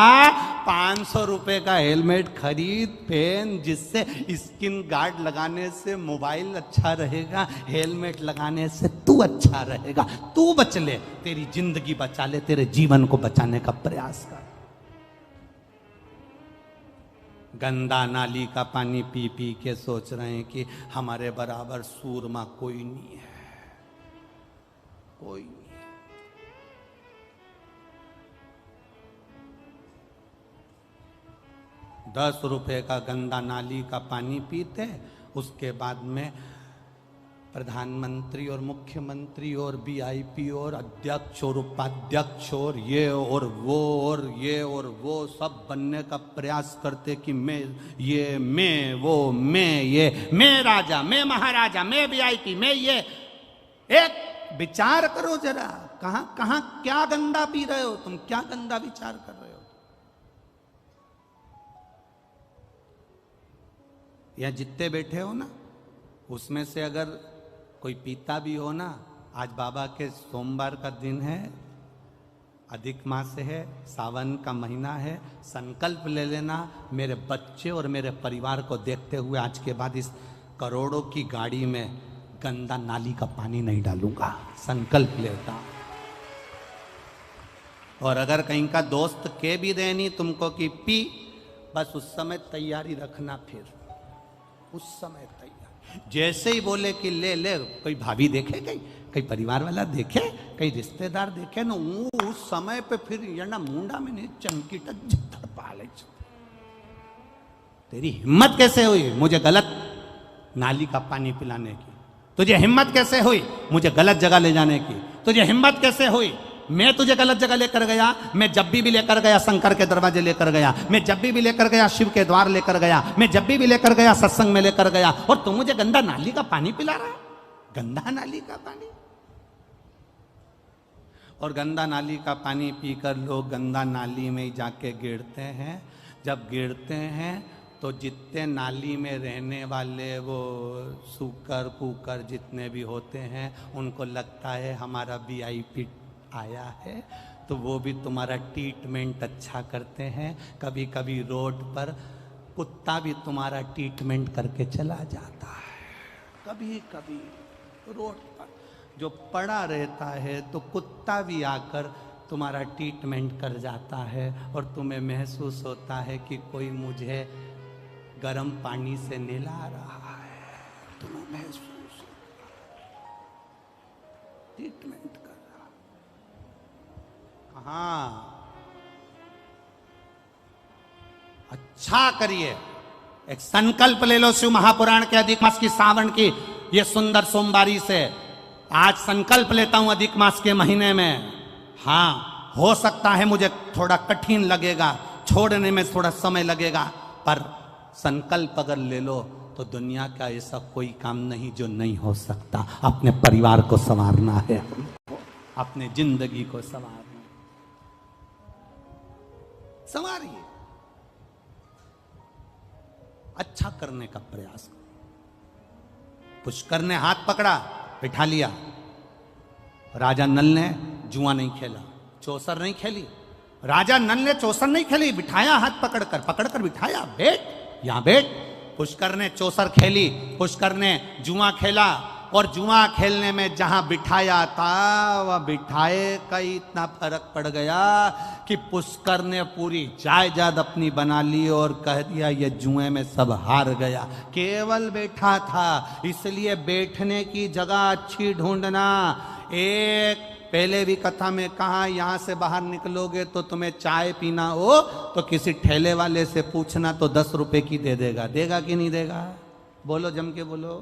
500 रुपए का हेलमेट खरीद, पहन, जिससे स्किन गार्ड लगाने से मोबाइल अच्छा रहेगा, हेलमेट लगाने से तू अच्छा रहेगा, तू बच ले, तेरी जिंदगी बचा ले, तेरे जीवन को बचाने का प्रयास कर। गंदा नाली का पानी पी पी के सोच रहे हैं कि हमारे बराबर सूरमा कोई नहीं है, कोई नहीं। 10 रुपए का गंदा नाली का पानी पीते, उसके बाद में प्रधानमंत्री और मुख्यमंत्री और VIP और अध्यक्ष और उपाध्यक्ष और ये और वो और ये और वो सब बनने का प्रयास करते कि मैं ये, मैं वो, मैं ये, मैं राजा, मैं महाराजा, मैं VIP, मैं ये। एक विचार करो जरा, कहां कहां क्या गंदा पी रहे हो तुम, क्या गंदा विचार कर रहे हो? या जितने बैठे हो ना, उसमें से अगर कोई पीता भी हो ना, आज बाबा के सोमवार का दिन है, अधिक मास है, सावन का महीना है, संकल्प ले लेना, मेरे बच्चे और मेरे परिवार को देखते हुए आज के बाद इस करोड़ों की गाड़ी में गंदा नाली का पानी नहीं डालूंगा, संकल्प लेता। और अगर कहीं का दोस्त के भी देनी तुमको कि पी, बस उस समय तैयारी रखना, फिर उस समय तैयार। जैसे ही बोले कि ले ले, कोई भाभी देखे, कई परिवार वाला देखे, कई रिश्तेदार देखे ना, उस समय पे फिर ना मुंडा में नहीं चमकी टक पाले। तेरी हिम्मत कैसे हुई मुझे गलत नाली का पानी पिलाने की? तुझे हिम्मत कैसे हुई मुझे गलत जगह ले जाने की? तुझे हिम्मत कैसे हुई? मैं तुझे गलत जगह लेकर गया, मैं जब भी लेकर गया शंकर के दरवाजे लेकर गया, मैं जब भी लेकर गया शिव के द्वार लेकर गया, मैं जब भी लेकर गया सत्संग में लेकर गया, और तू मुझे गंदा नाली का पानी पिला रहा है? गंदा नाली का पानी। और गंदा नाली का पानी पीकर लोग गंदा नाली में ही जाके गिरते हैं। जब गिरते हैं तो जितने नाली में रहने वाले वो सूकर कुकर जितने भी होते हैं, उनको लगता है हमारा VIP आया है, तो वो भी तुम्हारा ट्रीटमेंट अच्छा करते हैं। कभी कभी रोड पर कुत्ता भी तुम्हारा ट्रीटमेंट करके चला जाता है। कभी कभी रोड पर जो पड़ा रहता है तो कुत्ता भी आकर तुम्हारा ट्रीटमेंट कर जाता है, और तुम्हें महसूस होता है कि कोई मुझे गर्म पानी से नहला रहा है। तुम्हें महसूस ट्रीटमेंट कर रहा। कहाँ? अच्छा करिए, एक संकल्प ले लो शिव महापुराण के अधिक मास की सावन की ये सुंदर सोमवारी से आज संकल्प लेता हूं अधिक मास के महीने में। हाँ, हो सकता है मुझे थोड़ा कठिन लगेगा, छोड़ने में थोड़ा समय लगेगा, पर संकल्प अगर ले लो तो दुनिया का ऐसा कोई काम नहीं जो नहीं हो सकता। अपने परिवार को संवारना है, अपने जिंदगी को संवारिए, अच्छा करने का प्रयास करो। पुष्कर ने हाथ पकड़ा, बिठा लिया। राजा नल ने जुआ नहीं खेला, चौसर नहीं खेली। राजा नल ने चौसर नहीं खेली, बिठाया हाथ पकड़कर बिठाया, बैठ यहां बैठ। पुष्कर ने चौसर खेली, पुष्कर ने जुआ खेला, और जुआ खेलने में जहां बिठाया था वह बिठाए का इतना फर्क पड़ गया कि पुष्कर ने पूरी जायदाद अपनी बना ली और कह दिया ये जुए में सब हार गया। केवल बैठा था, इसलिए बैठने की जगह अच्छी ढूंढना। एक पहले भी कथा में कहा, यहां से बाहर निकलोगे तो तुम्हें चाय पीना हो तो किसी ठेले वाले से पूछना तो 10 रुपए की दे देगा। देगा कि नहीं देगा? बोलो, जम के बोलो।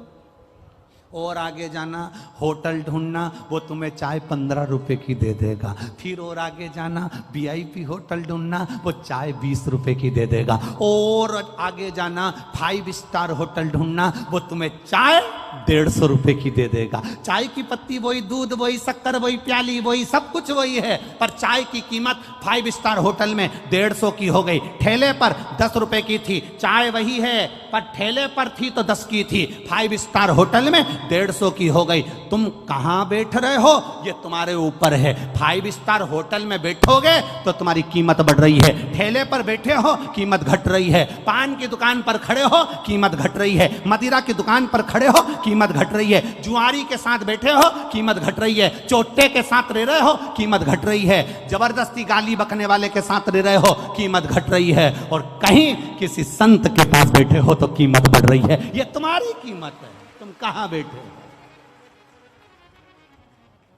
और आगे जाना, होटल ढूंढना, वो तुम्हें चाय 15 रुपए की दे देगा। फिर और आगे जाना, VIP होटल ढूंढना, वो चाय 20 रुपए की दे देगा। और आगे जाना, 5 स्टार होटल ढूंढना, वो तुम्हें चाय 150 रुपए की दे देगा। चाय की पत्ती वही, दूध वही, शक्कर वही, प्याली वही, सब कुछ वही है, पर चाय की कीमत 5 स्टार होटल में 150 की हो गई। ठेले पर 10 रुपए की थी, चाय वही है, पर ठेले पर थी तो 10 की थी, 5 स्टार होटल में 150 की हो गई। तुम कहां बैठ रहे हो ये तुम्हारे ऊपर है। 5 स्टार होटल में बैठोगे तो तुम्हारी कीमत बढ़ रही है, ठेले पर बैठे हो कीमत घट रही है, पान की दुकान पर खड़े हो कीमत घट रही है, मदिरा की दुकान पर खड़े हो कीमत घट रही है, जुआरी के साथ बैठे हो कीमत घट रही है, चोटे के साथ रह रहे हो कीमत घट रही है, जबरदस्ती गाली बकने वाले के साथ रह रहे हो कीमत घट रही है, और कहीं किसी संत के पास बैठे हो तो कीमत बढ़ रही है। ये तुम्हारी कीमत है, तुम कहां बैठे हो?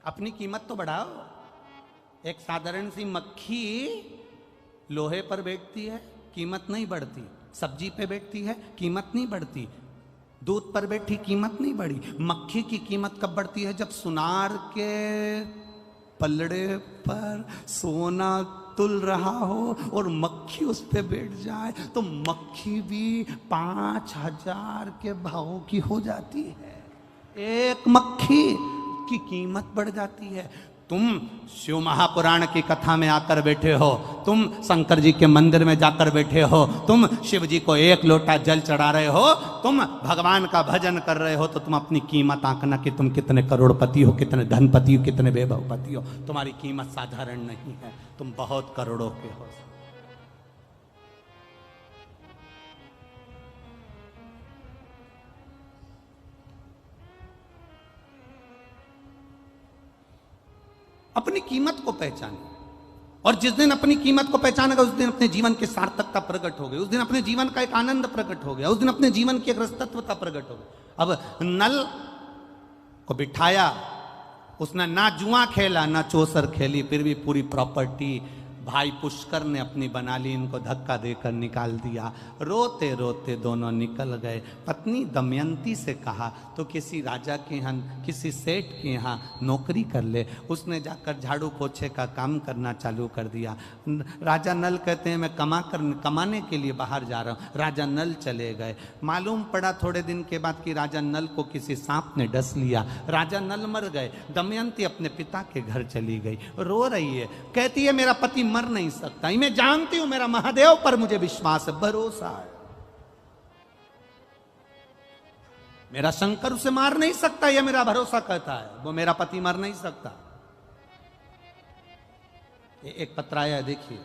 अपनी कीमत तो बढ़ाओ। एक साधारण सी मक्खी लोहे पर बैठती है, कीमत नहीं बढ़ती। सब्जी पे बैठती है, कीमत नहीं बढ़ती। दूध पर बैठी, कीमत नहीं बढ़ी। मक्खी की कीमत कब बढ़ती है? जब सुनार के पलड़े पर सोना तुल रहा हो और मक्खी उस पे बैठ जाए तो मक्खी भी 5000 के भाव की हो जाती है। एक मक्खी की कीमत बढ़ जाती है। तुम शिव महापुराण की कथा में आकर बैठे हो, तुम शंकर जी के मंदिर में जाकर बैठे हो, तुम शिव जी को 1 लोटा जल चढ़ा रहे हो, तुम भगवान का भजन कर रहे हो, तो तुम अपनी कीमत आंकना कि तुम कितने करोड़पति हो, कितने धनपति हो, कितने वैभवपति हो। तुम्हारी कीमत साधारण नहीं है, तुम बहुत करोड़ों के हो। अपनी कीमत को पहचाने, और जिस दिन अपनी कीमत को पहचानेगा उस दिन अपने जीवन की सार्थकता प्रकट हो गई, उस दिन अपने जीवन का एक आनंद प्रकट हो गया, उस दिन अपने जीवन की एक रसतत्वता प्रकट हो गई। अब नल को बिठाया, उसने ना जुआ खेला ना चौसर खेली, फिर भी पूरी प्रॉपर्टी भाई पुष्कर ने अपनी बना ली, इनको धक्का देकर निकाल दिया। रोते रोते दोनों निकल गए। पत्नी दमयंती से कहा तो किसी राजा के यहाँ, किसी सेठ के यहाँ नौकरी कर ले। उसने जाकर झाड़ू पोछे का काम करना चालू कर दिया। राजा नल कहते हैं मैं कमाने के लिए बाहर जा रहा हूँ। राजा नल चले गए। मालूम पड़ा थोड़े दिन के बाद कि राजा नल को किसी सांप ने डस लिया। राजा नल मर गए। दमयंती अपने पिता के घर चली गई, रो रही है, कहती है मेरा पति मर नहीं सकता, मैं जानती हूं, मेरा महादेव पर मुझे विश्वास है, भरोसा है, मेरा शंकर उसे मार नहीं सकता, यह मेरा भरोसा कहता है, वो मेरा पति मर नहीं सकता। एक पत्र आया है, देखिए।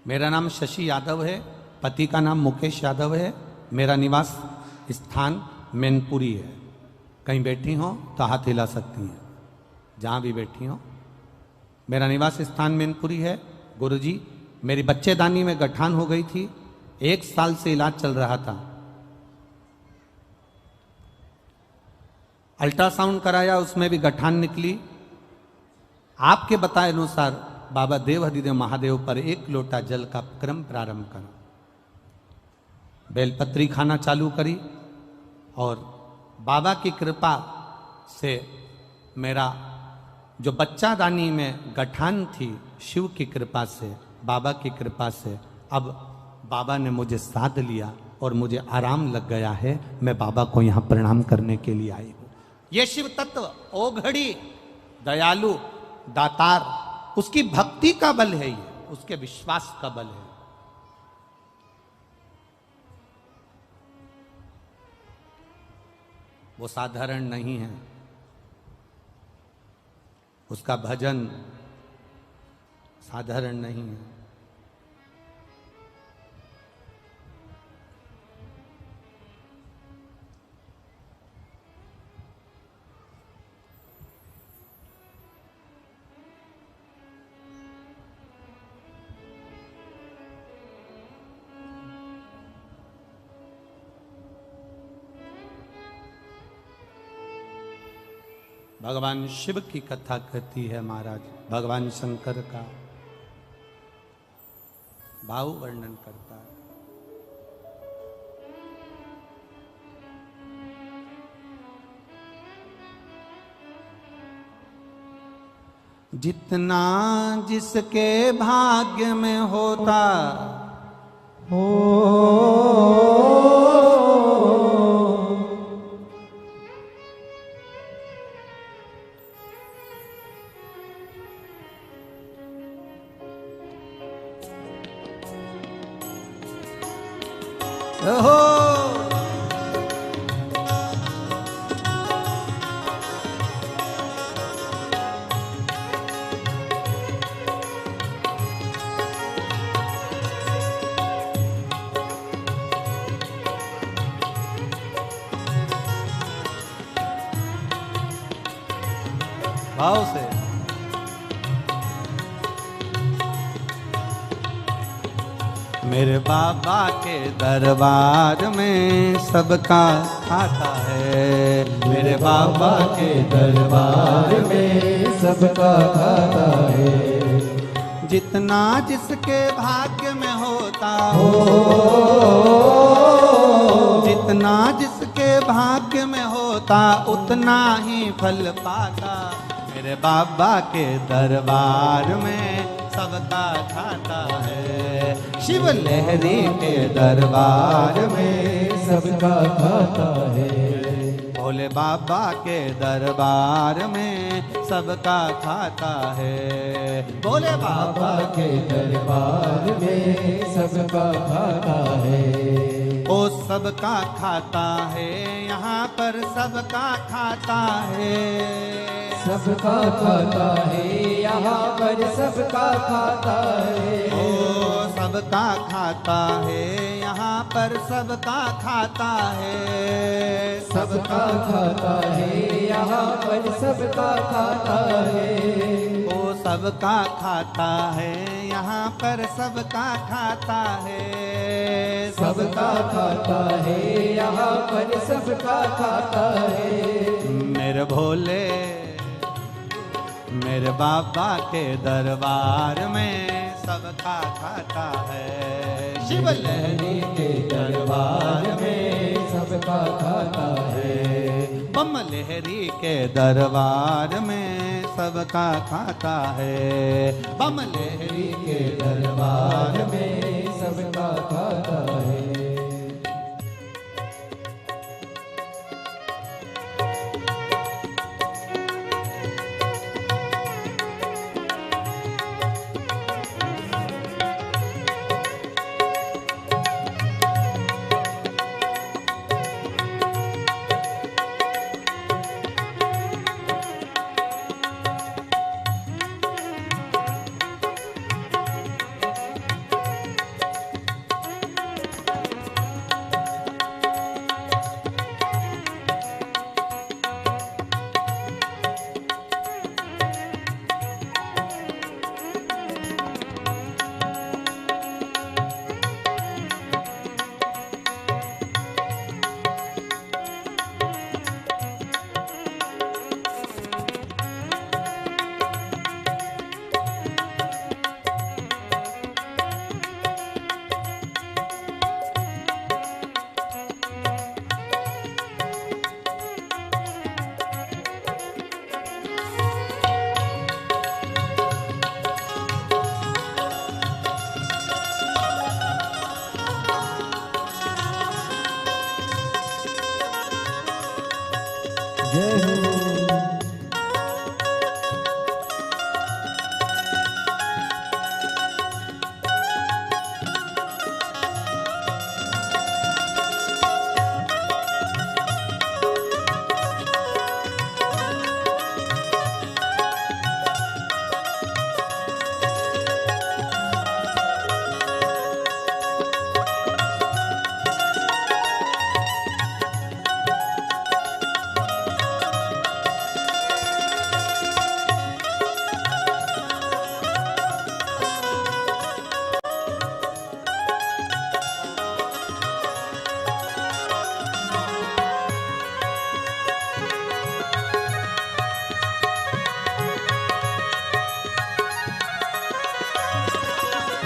मेरा नाम शशि यादव है, पति का नाम मुकेश यादव है, मेरा निवास स्थान मैनपुरी है। कहीं बैठी हो तो हाथ हिला सकती हैं, जहां भी बैठी हो। मेरा निवास स्थान मैनपुरी है। गुरुजी, मेरी बच्चेदानी में गठान हो गई थी, 1 साल से इलाज चल रहा था। अल्ट्रासाउंड कराया, उसमें भी गठान निकली। आपके बताए अनुसार बाबा देवहदिदेव महादेव पर 1 लोटा जल का क्रम प्रारंभ करा, बेलपत्री खाना चालू करी, और बाबा की कृपा से मेरा जो बच्चादानी में गठान थी, शिव की कृपा से, बाबा की कृपा से, अब बाबा ने मुझे साध लिया और मुझे आराम लग गया है। मैं बाबा को यहाँ प्रणाम करने के लिए आई हूँ। ये शिव तत्व ओघड़ी, दयालु, दातार, उसकी भक्ति का बल है, ये उसके विश्वास का बल है। वो साधारण नहीं है, उसका भजन साधारण नहीं है। भगवान शिव की कथा कहती है महाराज, भगवान शंकर का भाव वर्णन करता है। जितना जिसके भाग्य में होता हो, भाव से मेरे बाबा के दरबार में सबका खाता है। मेरे बाबा के दरबार में सबका खाता है। जितना जिसके भाग्य में होता हो, जितना जिसके भाग्य में होता उतना ही फल पाता। मेरे बाबा के दरबार में सबका खाता है। शिव लहरी के दरबार में सबका खाता है। भोले बाबा के दरबार में सबका खाता है। भोले बाबा के दरबार में सबका खाता है। ओ सबका खाता है, यहाँ पर सबका खाता है। सबका खाता है, यहाँ पर सबका खाता है। ओ सबका खाता है, यहाँ पर सबका खाता है। सबका खाता है, यहाँ पर सबका खाता है। ओ सबका खाता है, यहाँ पर सबका खाता है। सबका खाता है, यहाँ पर सबका खाता है। मेरे भोले मेरे बाबा के दरबार में सबका खाता है। शिव लहरी के दरबार में सबका खाता है। बम लहरी के दरबार में सबका खाता है। बम लहरी के दरबार में सबका खाता है।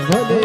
भोले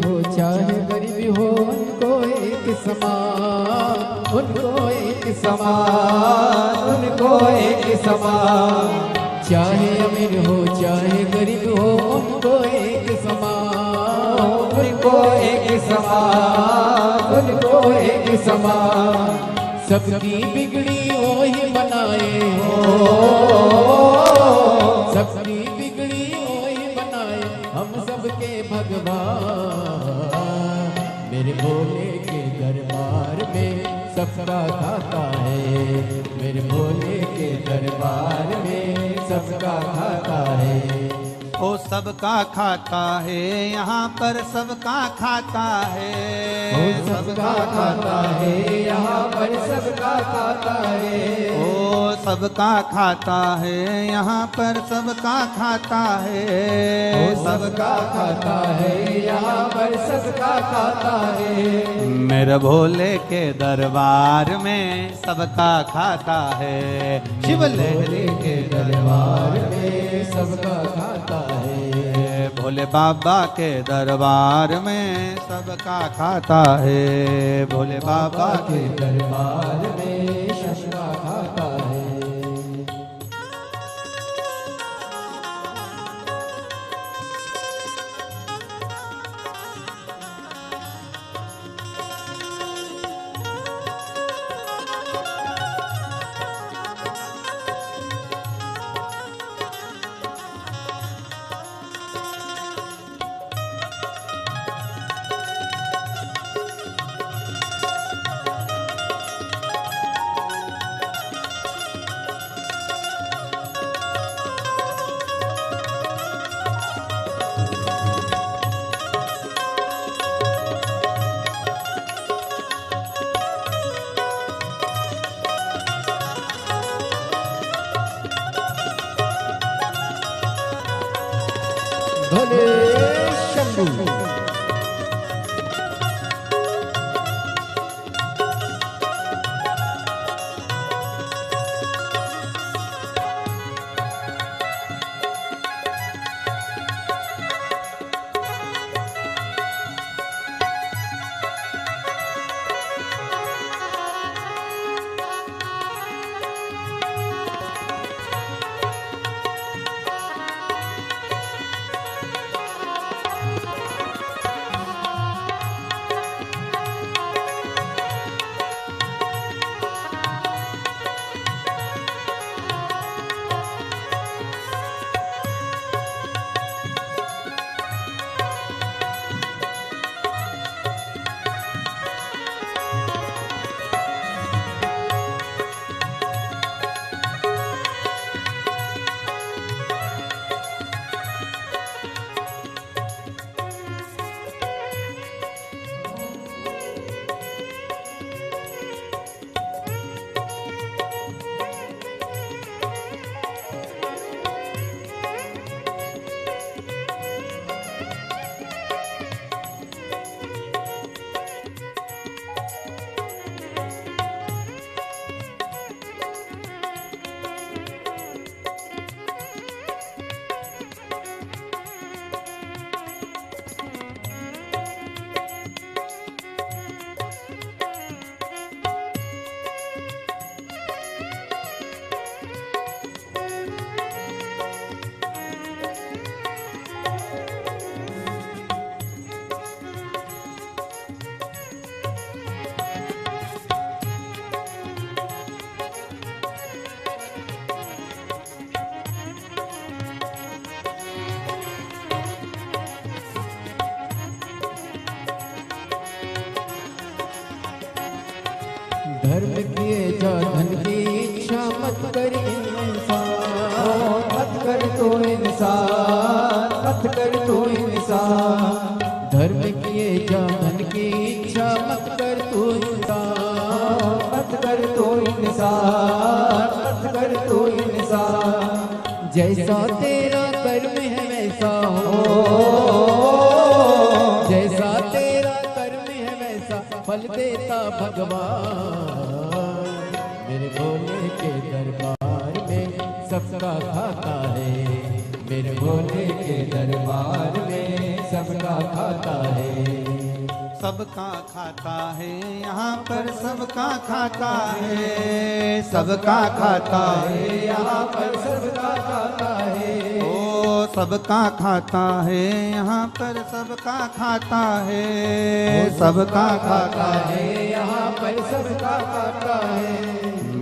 हो चाहे गरीब हो उनको एक समान, उनको एक समान, उनको एक समान। चाहे अमीर हो चाहे गरीब हो उनको एक समान, उनको एक समान, उनको एक समान। सबकी बिगड़ी वो ही बनाए हो, सबकी बिगड़ी वो ही बनाए हम सबके भगवान। मेरे भोले के दरबार में सबका खाता है, मेरे भोले के दरबार में सबका खाता है। ओ सबका खाता है यहाँ पर सबका खाता है, ओ सबका खाता है यहाँ पर सबका खाता है। ओ सबका खाता है यहाँ पर सबका खाता है, ओ सबका खाता है यहाँ पर सबका खाता है। मेरे भोले के दरबार में सबका खाता है, शिव लहरी के दरबार में सबका खाता है। भोले बाबा के दरबार में सबका खाता है, भोले बाबा के दरबार में सबका खाता है। भोले शंभू। धर्म किए जा धन की इच्छा मत कर इंसान, मत कर तो इंसान, मत कर तो इंसान। धर्म किए जा धन की इच्छा मत कर तो इंसान, मत कर तो इंसान, मत कर तो इंसान। जैसा तेरा कर्म है वैसा हो, जैसा तेरा कर्म है वैसा फल देता भगवान। मेरे भोले के दरबार में सबका खाता है, मेरे भोले के दरबार में सबका खाता है। सबका खाता है यहाँ पर सबका खाता है, सबका खाता है यहाँ पर सबका खाता है। ओ सबका खाता है यहाँ पर सबका खाता है, सबका खाता है यहाँ पर सबका खाता है।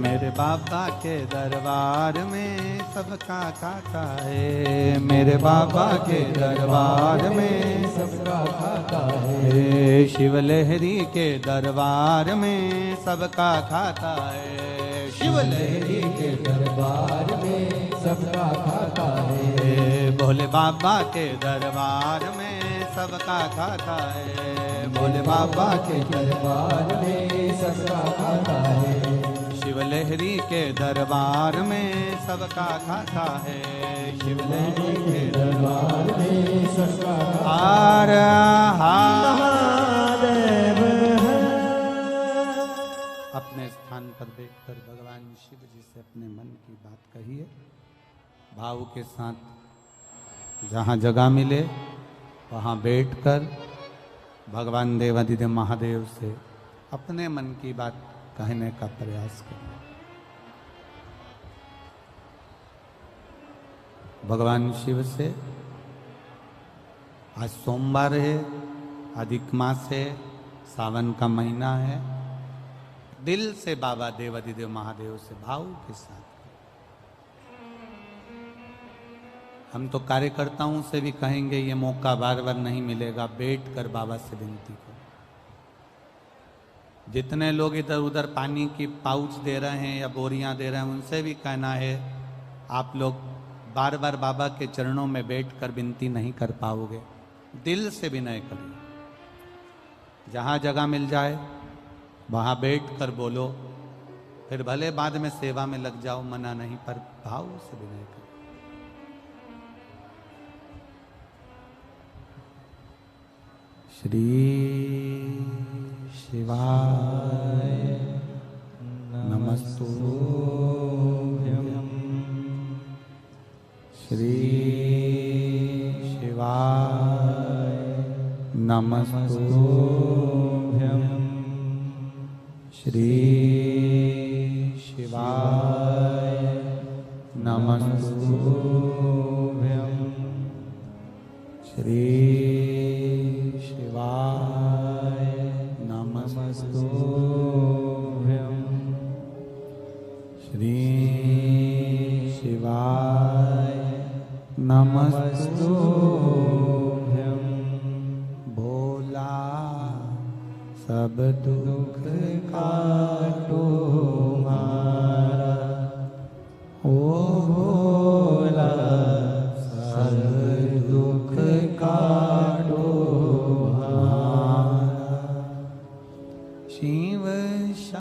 मेरे बाबा के दरबार में सबका खाता है, मेरे बाबा के दरबार में सबका खाता है। शिवलहरी के दरबार में सबका खाता है, शिवलहरी के दरबार में सबका खाता है। भोले बाबा के दरबार में सबका खाता है, भोले बाबा के दरबार में सबका खाता है। शिवलहरी के दरबार में सबका खाता है, शिवलहरी के दरबार में सबका हार महादेव है। अपने स्थान पर बैठकर भगवान शिव जी से अपने मन की बात कहिए, भाव के साथ। जहाँ जगह मिले वहाँ बैठकर भगवान देवादिदेव महादेव से अपने मन की बात कहने का प्रयास करें। भगवान शिव से आज सोमवार है, अधिक मास है, सावन का महीना है। दिल से बाबा देवादिदेव महादेव से भाव के साथ। हम तो कार्यकर्ताओं से भी कहेंगे ये मौका बार बार नहीं मिलेगा, बैठ कर बाबा से विनती करो। जितने लोग इधर उधर पानी की पाउच दे रहे हैं या बोरियां दे रहे हैं, उनसे भी कहना है आप लोग बार बार बाबा के चरणों में बैठकर विनती नहीं कर पाओगे, दिल से विनय करिए। जहाँ जगह मिल जाए वहाँ बैठकर बोलो, फिर भले बाद में सेवा में लग जाओ, मना नहीं, पर भाव से विनय करो। श्री शिवाय नमस्तुभ्यं, श्री शिवाय नमस्तुभ्यं, श्री शिवाय नमस्तुभ्यं, श्री शिवाय नमस्तुभ्यं, श्री शिवाय नमस्तुभ्यं। भोला सब दुख काटो मारा, ओ भोला सब